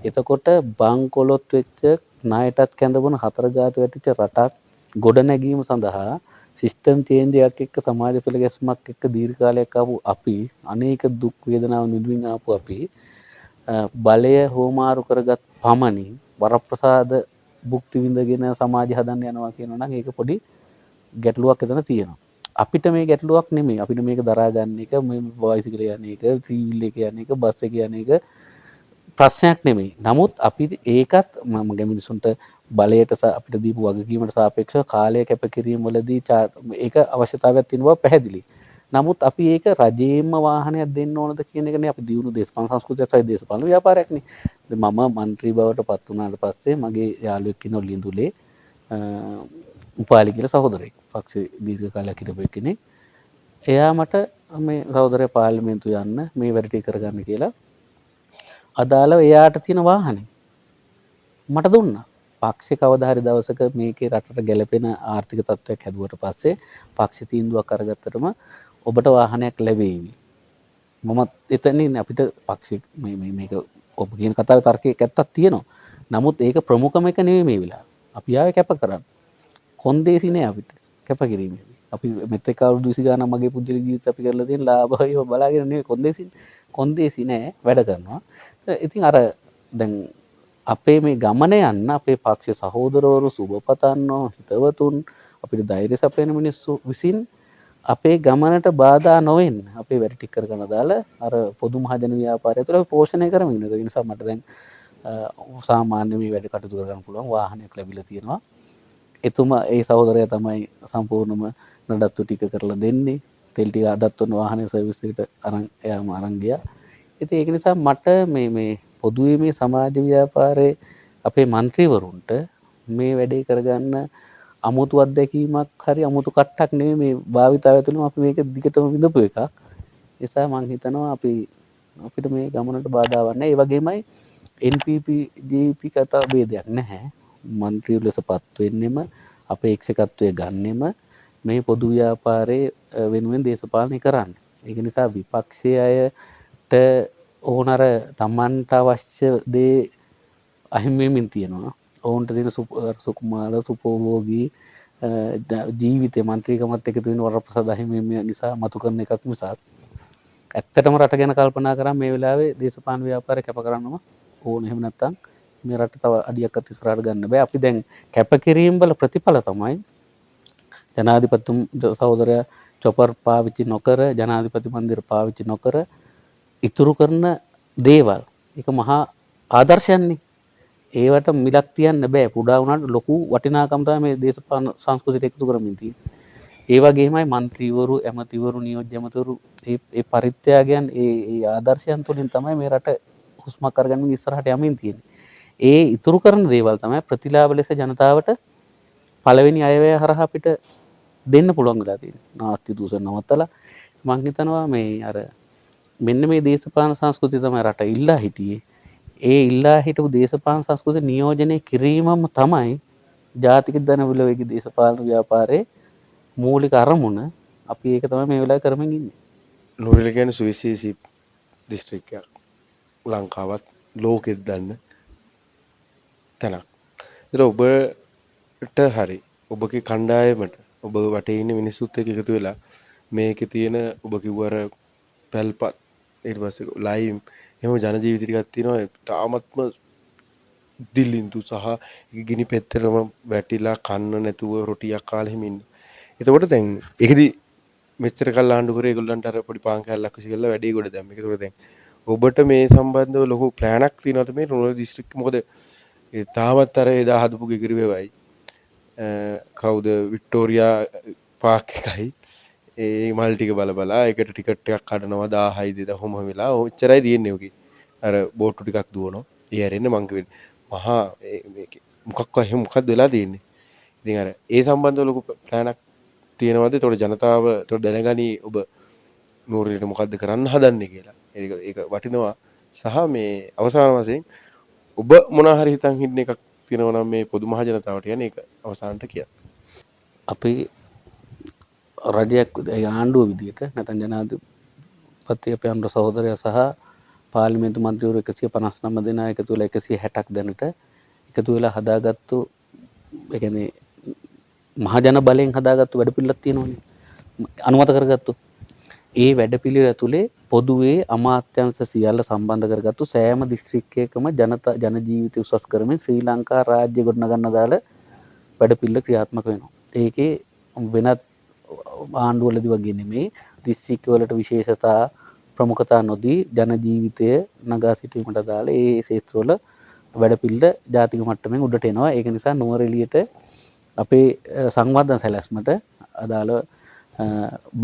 එතකොට බංකොලොත් වෙච්ච ණයටත් කැඳවන හතර ජාති වැටිච්ච රටක් ගොඩ නැගීම සඳහා සිස්ටම් චේන්ජ් එකක් එක්ක සමාජ පෙළ ගැස්මක් එක්ක දීර්ඝ කාලයක් ආපු අපි අනේක දුක් වේදනාව නිදුමින් ආපු අපි බලය හෝමාරු කරගත් පමණින් වරප්‍රසාද භුක්ති විඳගෙන සමාජය හදන්න යනවා කියනවා නම් ඒක පොඩි ගැටලුවක් එතන තියෙනවා. අපිට මේ ගැටලුවක් නෙමෙයි. අපිට මේක දරා ගන්න එක මේ බයිසිකල් යන එක, ත්‍රිවිල් එක යන එක, බස් එක යන එක ප්‍රශ්නයක් නෙමෙයි. නමුත් අපි ඒකත් මම මිනිසුන්ට බලයට අපිට දීපු වගකීමට සාපේක්ෂව කාලය කැපකිරීම වලදී ඒක අවශ්‍යතාවයක් තියෙන බව පැහැදිලි. නමුත් අපි ඒක රජයේම වාහනයක් දෙන්න ඕනද කියන එකනේ අපි දියුණු දේශපාලන සංස්කෘතියක් සහ දේශපාලන ව්‍යාපාරයක්නේ. මම മന്ത്രി බවට පත් වුණාට පස්සේ මගේ යාළුවෙක් ඉන්න ලිඳුලේ උපාලි කියලා සහෝදරයෙක්. පක්ෂේ දීර්ඝ කාලයක් හිටපු කෙනෙක්. එයා මට මේ සහෝදරයා පාර්ලිමේන්තුව යන්න මේ වැඩ ටික කරගන්න කියලා අදාළව එයාට තියෙන වාහනේ මට දුන්නා. පක්ෂේ කවදා හරි දවසක මේකේ රටට ගැලපෙන ආර්ථික තත්ත්වයක් හැදුවට පස්සේ පක්ෂ තීන්දුවක් අරගත්තටම ඔබට වාහනයක් ලැබෙවි. මම එතනින් අපිට පක්ෂ මේක ඔබ කියන කතාවේ තර්කයක් ඇත්තක් තියෙනවා. නමුත් ඒක ප්‍රමුඛම එක නෙවෙයි මේ වෙලාව. අපි ආවේ කැප කරන්න. කොන්දේසි නෑ අපිට කැප කිරීමේදී. අපි මෙතෙක් අවුරුදු 20 ගානක් මගේ පුජ්‍යල ජීවිතේ අපි කරලා තියෙන ලාභය බලාගෙන නෙවෙයි කොන්දේසි නෑ වැඩ කරනවා. ඉතින් අර දැන් අපේ මේ ගමන යන්න අපේ පක්ෂ සහෝදරවරු සුබපතන්නෝ හිතවතුන් අපිට ධෛර්ය සපයන මිනිස්සු විසින් අපේ ගමනට බාධා නොවෙන්න අපේ වැඩ ටික කරගෙන දාලා අර පොදු මහජන ව්‍යාපාරය තුළ පෝෂණය කරමින් ඉන්නවා. ඒ නිසා මට දැන් සාමාන්‍ය මේ වැඩ කටයුතු කරගන්න පුළුවන් වාහනයක් ලැබිලා තියෙනවා. එතුමා ඒ සහෝදරයා තමයි සම්පූර්ණම නඩත්තු ටික කරලා දෙන්නේ. තෙල් ටික අදත් උන වාහනේ සර්විස් එකට එයාම අරන් ගියා. ඉතින් ඒක නිසා මට මේ පොදුවේ මේ සමාජ ව්‍යාපාරයේ අපේ മന്ത്രിවරුන්ට මේ වැඩේ කරගන්න අමුතු අත්දැකීමක් හරි අමුතු කට්ටක් නෙමෙයි මේ භාවිතාවය තුළම අපි මේක දිගටම විඳපු එකක්. ඒ නිසා මම හිතනවා අපිට මේ ගමනට බාධාවක් නැහැ. ඒ වගේමයි NPP JP කතා ભેදයක් නැහැ. മന്ത്രിවරු ලෙසපත් වෙන්නෙම අපේක්ෂකත්වයේ ගන්නෙම මේ පොදු ව්‍යාපාරයේ වෙනුවෙන් දේශපාලනය කරන්න. ඒක නිසා විපක්ෂයේ අයට ඕනර තමන්ට අවශ්‍ය දේ අහිමි වෙමින් තියෙනවා. ඔවුන්ට තියෙන සුකුමාල සුපෝභෝගී ජීවිතේ മന്ത്രിකමත් එකතු වෙන වරප්‍රසාද අහිමි වීම නිසා මතු කරන එකක් මිසක් ඇත්තටම රට ගැන කල්පනා කරා මේ වෙලාවේ දේශපාලන ව්‍යාපාරය කැප කරන්නම ඕන. එහෙම නැත්නම් මේ රට තව අඩියක්වත් ඉස්සරහට ගන්න බෑ. අපි දැන් කැපකිරීම වල ප්‍රතිඵල තමයි ජනාධිපතිතුම සහෝදරයා චොපර් පාවිච්චි නොකර ජනාධිපති මන්දිර පාවිච්චි නොකර ඉතුරු කරන දේවල්. ඒක මහා ආදර්ශයන්නේ. ඒවට මිලක් තියන්න බෑ. පුඩා වුණාට ලොකු වටිනාකම් තමයි මේ දේශපාලන සංස්කෘතියට එකතු කරමින් තියෙන්නේ. ඒ වගේමයි മന്ത്രിවරු, ඇමතිවරු, නියෝජ්‍ය ඇමතිවරු ඒ පරිත්‍යාගයන් ඒ ආදර්ශයන් තුළින් තමයි මේ රට හුස්මක් අරගෙන ඉස්සරහට යමින් තියෙන්නේ. ඒ ඉතුරු කරන දේවල් තමයි ප්‍රතිලාභ ලෙස ජනතාවට පළවෙනි අයවැය හරහා අපිට දෙන්න පුළුවන් වෙලා තියෙන්නේ. නාස්ති දූෂණ නවත්තලා මම හිතනවා මේ අර මෙන්න මේ දේශපාලන සංස්කෘතිය තමයි රට ඉල්ලා හිටියේ. ඒ ඉල්ලා හිටපු දේශපාලන සංස්කෘතිය නියෝජනය කිරීමම තමයි ජාතික ධනවිලෝපයේ දේශපාලන ව්‍යාපාරයේ මූලික අරමුණ. අපි ඒක තමයි මේ වෙලාවේ කරමින් ඉන්නේ. ලෝරියල කියන්නේ සුවිශේෂී දිස්ත්‍රික්කයක්. ලංකාවත් ලෝකෙත් දන්න තැනක්. ඒක ඔබට හරි ඔබගේ කණ්ඩායමට ඔබ වටේ ඉන්න මිනිස්සුත් එක්ක එකතු වෙලා මේකේ තියෙන ඔබ කිව්වර පැල්පත් ඊට පස්සේ ලයිම් එහෙම ජන ජීවිත ටිකක් තියෙනවා තාමත්ම දිලින්දු සහ ගිනි පෙත්තරම වැටිලා කන්න නැතුව රොටියක් කාලා හිමින්. එතකොට දැන් ඒකෙදි මෙච්චර කල් ආණ්ඩු කරේ ඒගොල්ලන්ට අර පොඩි පාන් කෑල්ලක් විසි කරලා වැඩේ ගොඩ දැම්ම. ඒකතකොට දැන් ඔබට මේ සම්බන්ධව ලොකු ප්ලෑනක් තියෙනවද මේ රුවන්වැලි දිස්ත්‍රික්කෙ? මොකද ඒ තාමත් අර එදා හදපු ගෙගිරි වේවයි කවුද වික්ටෝරියා පාක් එකයි ඒ මල් ටික බල බලා ඒකට ටිකට් එකක් කඩනවා 1000යි 2000 කොහොම වෙලා ඔච්චරයි තියෙන්නේ ඔකේ. අර බෝට්ටු ටිකක් දුවනවා. ඒ හැරෙන්න මං කිව්වේ මහා මේකේ මොකක්ද වෙලා තියෙන්නේ. ඉතින් අර ඒ සම්බන්ධව ලොකු ප්ලෑනක් තියෙනවද? ඒතකොට ජනතාව ඒතකොට දැනගනි ඔබ නෝරලිට මොකද්ද කරන්න හදන්නේ කියලා. ඒක වටිනවා සහ මේ අවසාන වශයෙන් ඔබ මොනවා හරි හිතන් හිටින එකක් තියෙනවා නම් මේ පොදු මහ ජනතාවට කියන්නේ ඒක අවසානට කියන්න. අපි රජයක් ආණ්ඩුව විදිහට නැත්නම් ජනාධිපති අපේ අනුර සහෝදරයා සහ පාර්ලිමේන්තු මන්ත්‍රීවරු 159 දෙනා එකතු වෙලා 160ක් දැනට එකතු වෙලා හදාගත්තු ඒ කියන්නේ මහජන බලයෙන් හදාගත්තු වැඩපිළිවෙලක් තියෙනවනේ අනුමත කරගත්තු. ඒ වැඩපිළිවෙල ඇතුලේ පොදුවේ අමාත්‍යංශ සියල්ල සම්බන්ධ කරගත්තු සෑම දිස්ත්‍රික්කයකම ජන ජීවිත උසස් කරමින් ශ්‍රී ලංකා රාජ්‍ය ගොඩනගන්න දාල වැඩපිළිවෙල ක්‍රියාත්මක වෙනවා. ඒකේ වෙනත් ආණ්ඩුවලදී වගේ නෙමෙයි දිස්ත්‍රික්කවලට විශේෂතා ප්‍රමුඛතා නොදී ජන ජීවිතය නගා සිටීමට දාලා ඒ ක්ෂේත්‍රවල වැඩපිළිවෙල ජාතික මට්ටමින් උඩට එනවා. ඒක නිසා නුවරඑළියට අපේ සංවර්ධන සැලැස්මට අදාළ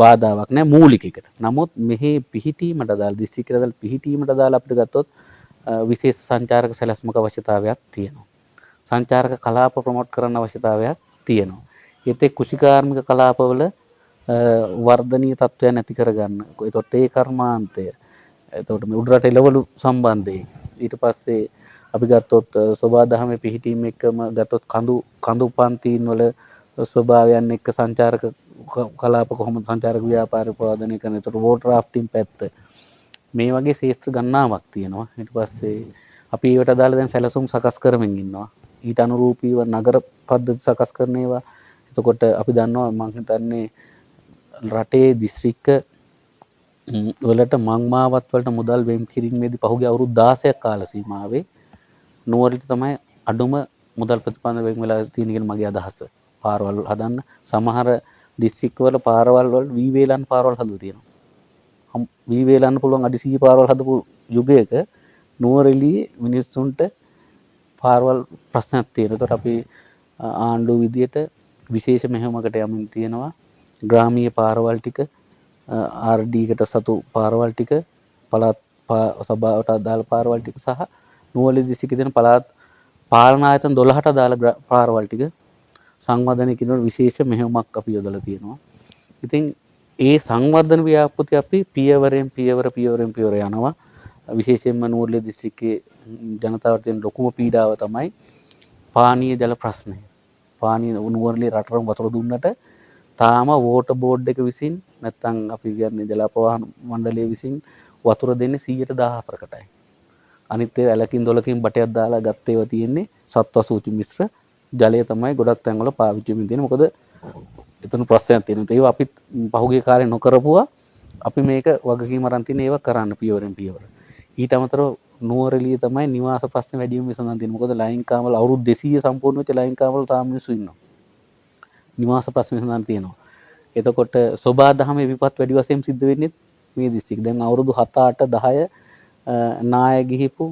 බාධාවක් නැහැ මූලික එකට. නමුත් මෙහි පිහිටීමට අදාළ දිස්ත්‍රික්කවල අදාළ පිහිටීමට අදාළ අපිට ගත්තොත් විශේෂ සංචාරක සැලැස්මක අවශ්‍යතාවයක් තියෙනවා. සංචාරක කලාප ප්‍රොමෝට් කරන්න අවශ්‍යතාවයක් තියෙනවා. ඒතේ කුෂිකාර්මික කලාපවල වර්ධනීය තත්ත්වයන් නැති කරගන්න. ඒතොත් ඒ කර්මාන්තය. එතකොට මේ උඩරට එළවලු සම්බන්ධයෙන් ඊට පස්සේ අපි ගත්තොත් සෝබාදහමේ පිහිටීම එක්කම ගත්තොත් කඳු පන්තින් වල ස්වභාවයන් එක්ක සංචාරක කලාප කොහොමද සංචාරක ව්‍යාපාර ප්‍රවාදනය කරන. ඒතකොට වෝටර් රාෆ්ටිං පැත්ත මේ වගේ ශේත්‍ර ගණනාවක් තියෙනවා. ඊට පස්සේ අපි ඒවට අදාළ දැන් සැලසුම් සකස් කරමින් ඉන්නවා. ඊට අනුරූපීව නගර පද්ධති සකස් කරන ඒවා. එතකොට අපි දන්නවා මම හිතන්නේ රටේ දිස්ත්‍රික්ක වලට මංමාවත් වලට මුදල් වෙන් කිරීමේදී පහුගිය අවුරුදු 16ක් කාල සීමාවේ නුවරඑළියට තමයි අඩුම මුදල් ප්‍රතිපන්න වෙන් වෙලා තියෙන කියන මගේ අදහස. පාරවල් හදන්න සමහර දිස්ත්‍රික්කවල පාරවල් වල වී වේලන් පාරවල් හදලා තියෙනවා. වී වේලන්න පුළුවන් අඩි 100 පාරවල් හදපු යුගයක නුවරඑළියේ මිනිස්සුන්ට පාරවල් ප්‍රශ්නයක් තියෙනවා. ඒකට අපි ආණ්ඩුව විදියට විශේෂ මෙහෙයුමකට යමින් තියෙනවා. ග්‍රාමීය පාරවල් ටික RD කට සතු පාරවල් ටික පළාත් සභාවට අදාළ පාරවල් ටික සහ නුවරඑළිය දිස්ත්‍රික්කයේ තියෙන පළාත් පාලන ආයතන 12ට අදාළ පාරවල් ටික සංවර්ධනය කිරීමට විශේෂ මෙහෙයුමක් අපි යොදලා තියෙනවා. ඉතින් ඒ සංවර්ධන ව්‍යාපෘති අපි පියවරෙන් පියවර යනවා. විශේෂයෙන්ම නුවරඑළිය දිස්ත්‍රික්කයේ ජනතාවට තියෙන ලොකුම පීඩාව තමයි පානීය ජල ප්‍රශ්නය. පානීය නුවරඑළිය රටරම වතුර දුන්නට තාම වෝටර් බෝඩ් එක විසින් නැත්නම් අපි කියන්නේ ජල ප්‍රවාහන මණ්ඩලය විසින් වතුර දෙන්නේ 114කටයි. අනිත් ඒවා ඇලකින් දොලකින් බටයක් දාලා ගත්ත ඒවා තියෙන්නේ සත්වසූචි මිශ්‍ර ජලය තමයි ගොඩක් තැන්වල පාවිච්චි වෙමින් තියෙන්නේ. මොකද එතන ප්‍රශ්නයක් තියෙනවා. ඒවා අපි පහුගිය කාලේ නොකරපුවා අපි මේක වගකීම අරන් තියෙන ඒවා කරන්න පියවරෙන් පියවර. ඊට අමතරව නුවරඑළිය තමයි නිවාස ප්‍රශ්න වැඩි වීම විසඳන්න තියෙන්නේ. මොකද ලයින් කාමල අවුරුදු 200 සම්පූර්ණ වෙච්ච ලයින් කාමල තාම මිනිස්සු ඉන්නවා. නිවාස ප්‍රශ්න විසඳන්න තියෙනවා. එතකොට සෝබාදහමේ විපත් වැඩි වශයෙන් සිද්ධ වෙන්නේ මේ දිස්ත්‍රික්ක. දැන් අවුරුදු 7 8 10 නාය ගිහිපු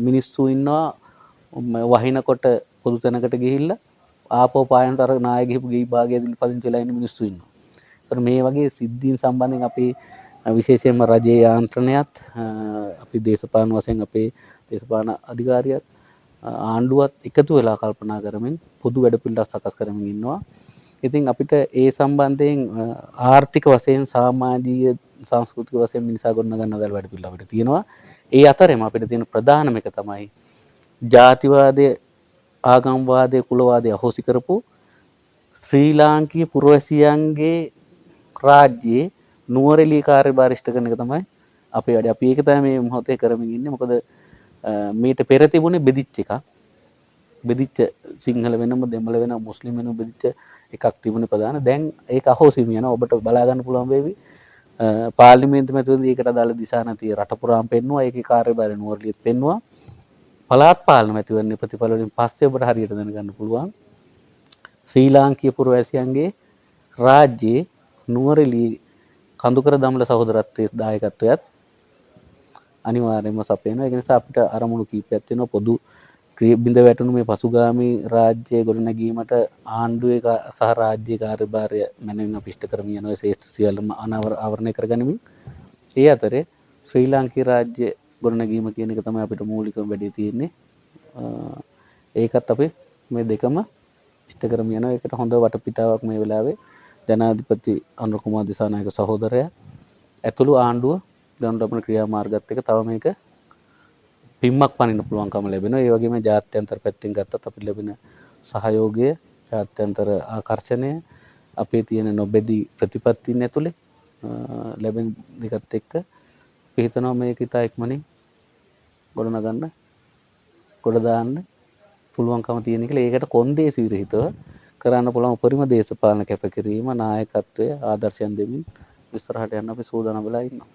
මිනිස්සු ඉන්නවා. වහිනකොට පොදු තැනකට ගිහිල්ලා ආපහු පායනට අර නාය ගිහිපු ගේ භාගයේදී පදිංචි වෙලා ඉන්න මිනිස්සු ඉන්නවා. ඒතර මේ වගේ සිද්ධීන් සම්බන්ධයෙන් අපි විශේෂයෙන්ම රජයේ යාන්ත්‍රණයත් අපි දේශපාලන වශයෙන් අපේ දේශපාලන අධිකාරියත් ආණ්ඩුවත් එකතු වෙලා කල්පනා කරමින් පොදු වැඩපිළිවෙලක් සකස් කරමින් ඉන්නවා. ඉතින් අපිට ඒ සම්බන්ධයෙන් ආර්ථික වශයෙන් සමාජීය සංස්කෘතික වශයෙන් මිනිසා ගොඩනගන්න වැඩපිළිවෙල අපිට තියෙනවා. ඒ අතරෙම අපිට තියෙන ප්‍රධානම එක තමයි ජාතිවාදයේ ආගම්වාදයේ කුලවාදයේ අහෝසි කරපු ශ්‍රී ලාංකීය පුරවැසියන්ගේ රාජ්‍යයේ නුවරඑළිය කාර්යභාරිෂ්ඨ කරන එක තමයි අපේ වැඩේ. අපි ඒක තමයි මේ මොහොතේ කරමින් ඉන්නේ. මොකද මේට පෙර තිබුණේ බෙදිච්ච එකක්. බෙදිච්ච සිංහල වෙනම දෙමළ වෙනම මුස්ලිම් වෙනම බෙදිච්ච එකක් තිබුණේ ප්‍රධාන. දැන් ඒක අහෝසි වෙනවා. ඔබට බලා ගන්න පුළුවන් වේවි. පාර්ලිමේන්තු මැතිවරණදී ඒකට අදාළ දිශානතිය රට පුරාම පෙන්නුවා. ඒකේ කාර්යභාරය නුවරඑළියෙත් පෙන්නුවා. පළාත් පාලන මැතිවරණයේ ප්‍රතිඵල වලින් පස්සේ ඔබට හරියට දැනගන්න පුළුවන්. ශ්‍රී ලාංකීය පුරවැසියන්ගේ රාජ්‍යයේ නුවරඑළිය කඳුකර දමල සහෝදරත්වයේ දායකත්වයත් අනිවාර්යයෙන්ම සපයනවා. ඒ නිසා අපිට අරමුණු කීපයක් තියෙනවා. පොදු බිඳ වැටුණු මේ පසුගාමී රාජ්‍යයේ ගොඩනැගීමට ආණ්ඩුවේ සහ රාජ්‍ය කාර්යභාරය මැනවින් අපි ඉෂ්ට කරමින් යනවා. ශේෂ්ත්‍ර සියල්ලම ආවරණය කරගනිමින් ඒ අතරේ ශ්‍රී ලාංකීය රාජ්‍ය ගොඩනැගීම කියන එක තමයි අපිට මූලිකම වැඩි තියෙන්නේ. ඒකත් අපි මේ දෙකම ඉෂ්ට කරමින් යනවා. ඒකට හොඳ වටපිටාවක් මේ වෙලාවේ ජනාධිපති අනුර කුමාර දිසානායක සහෝදරයා ඇතුළු ආණ්ඩුව ගන්න ලබන ක්‍රියාමාර්ගات එක තව මේක පිම්මක් පනින්න පුළුවන්කම ලැබෙනවා. ඒ වගේම ජාත්‍යන්තර පැත්තෙන් ගත්තත් අපිට ලැබෙන සහයෝගය, ජාත්‍යන්තර ආකර්ෂණය, අපේ තියෙන නොබෙදී ප්‍රතිපත්තීන් ඇතුලේ ලැබෙන දෙකත් එක්ක අපි හිතනවා මේක ඉතා ඉක්මනින් ගොඩනගන්න, ගොඩ දාන්න පුළුවන්කම තියෙන කියලා. ඒකට කොන්දේසි විරහිතව කරන්න පුළුවන් උපරිම දේශපාලන කැපකිරීම, නායකත්වය ආදර්ශයන් දෙමින් ඉස්සරහට යන්න අපි සූදානම් වෙලා ඉන්නවා.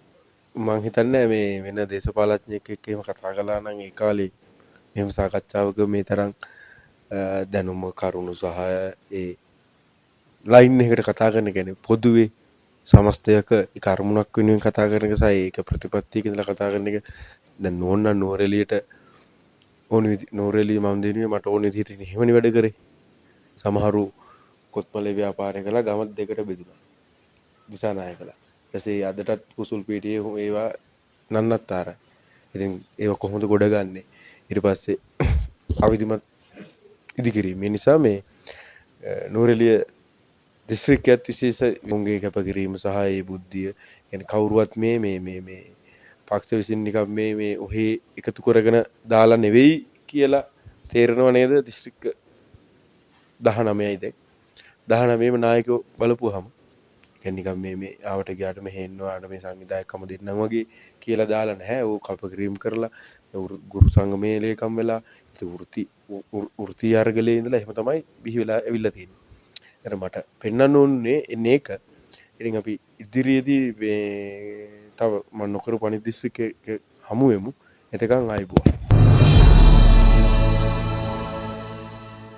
මං හිතන්නේ මේ වෙන දේශපාලඥයෙක් එක්ක එහෙම කතා කළා නම් ඒ කාලේ එහෙම සාකච්ඡාවක මේ තරම් දැනුම කරුණු සහ ඒ ලයින් එකට කතා කරන කියන්නේ පොදුවේ සමස්තයක ඒ කර්මුණක් වෙනුවෙන් කතා කරන එක සහ ඒක ප්‍රතිපත්තියක ඉඳලා කතා කරන එක දැන් නෝන්න නුවරඑළියට නුවරඑළිය මම දෙනුවේ මට ඕන විදිහට එහෙමනේ වැඩ කරේ. සමහරු කොත්මලේ ව්‍යාපාරය කළා ගම දෙකට බෙදුණා. දිසානායකලා. ඊපස්සේ අදටත් කුසුල් පීටියේ ඒවා නන්නත්තරයි. ඉතින් ඒව කොහොමද ගොඩගන්නේ? ඊට පස්සේ අවිධිමත් ඉදිකිරීම. ඒ නිසා මේ නුවරඑළිය දිස්ත්‍රික්කයත් විශේෂ මුංගේ කැපකිරීම සහ ඒ බුද්ධිය කියන්නේ කවුරුවත් මේ පක්ෂ විසින් නිකන් මේ ඔහේ එකතු කරගෙන දාලා නෙවෙයි කියලා තේරෙනව නේද? දිස්ත්‍රික්ක 19යි දැන් 19ම නායකයෝ බලපුවාම නිකන් මේ ආවට ගියාට මෙහෙ එන්නවාට මේ සංවිධායකකම දෙන්නම් වගේ කියලා දාලා නැහැ. ඕක කල්පකිරීම කරලා ගුරු සංගමේ ලේකම් වෙලා වෘත්ති අර්ගලේ ඉඳලා එහෙම තමයි බිහි වෙලා ඇවිල්ලා තියෙන්නේ. අර මට පෙන්වන්න ඕනේ එන්නේ ඒක. ඉතින් අපි ඉදිරියේදී මේ තව මම නොකරපු අනිත් දිස්ත්‍රික්කයක හමු වෙමු. එතකන් ආයිබුවා.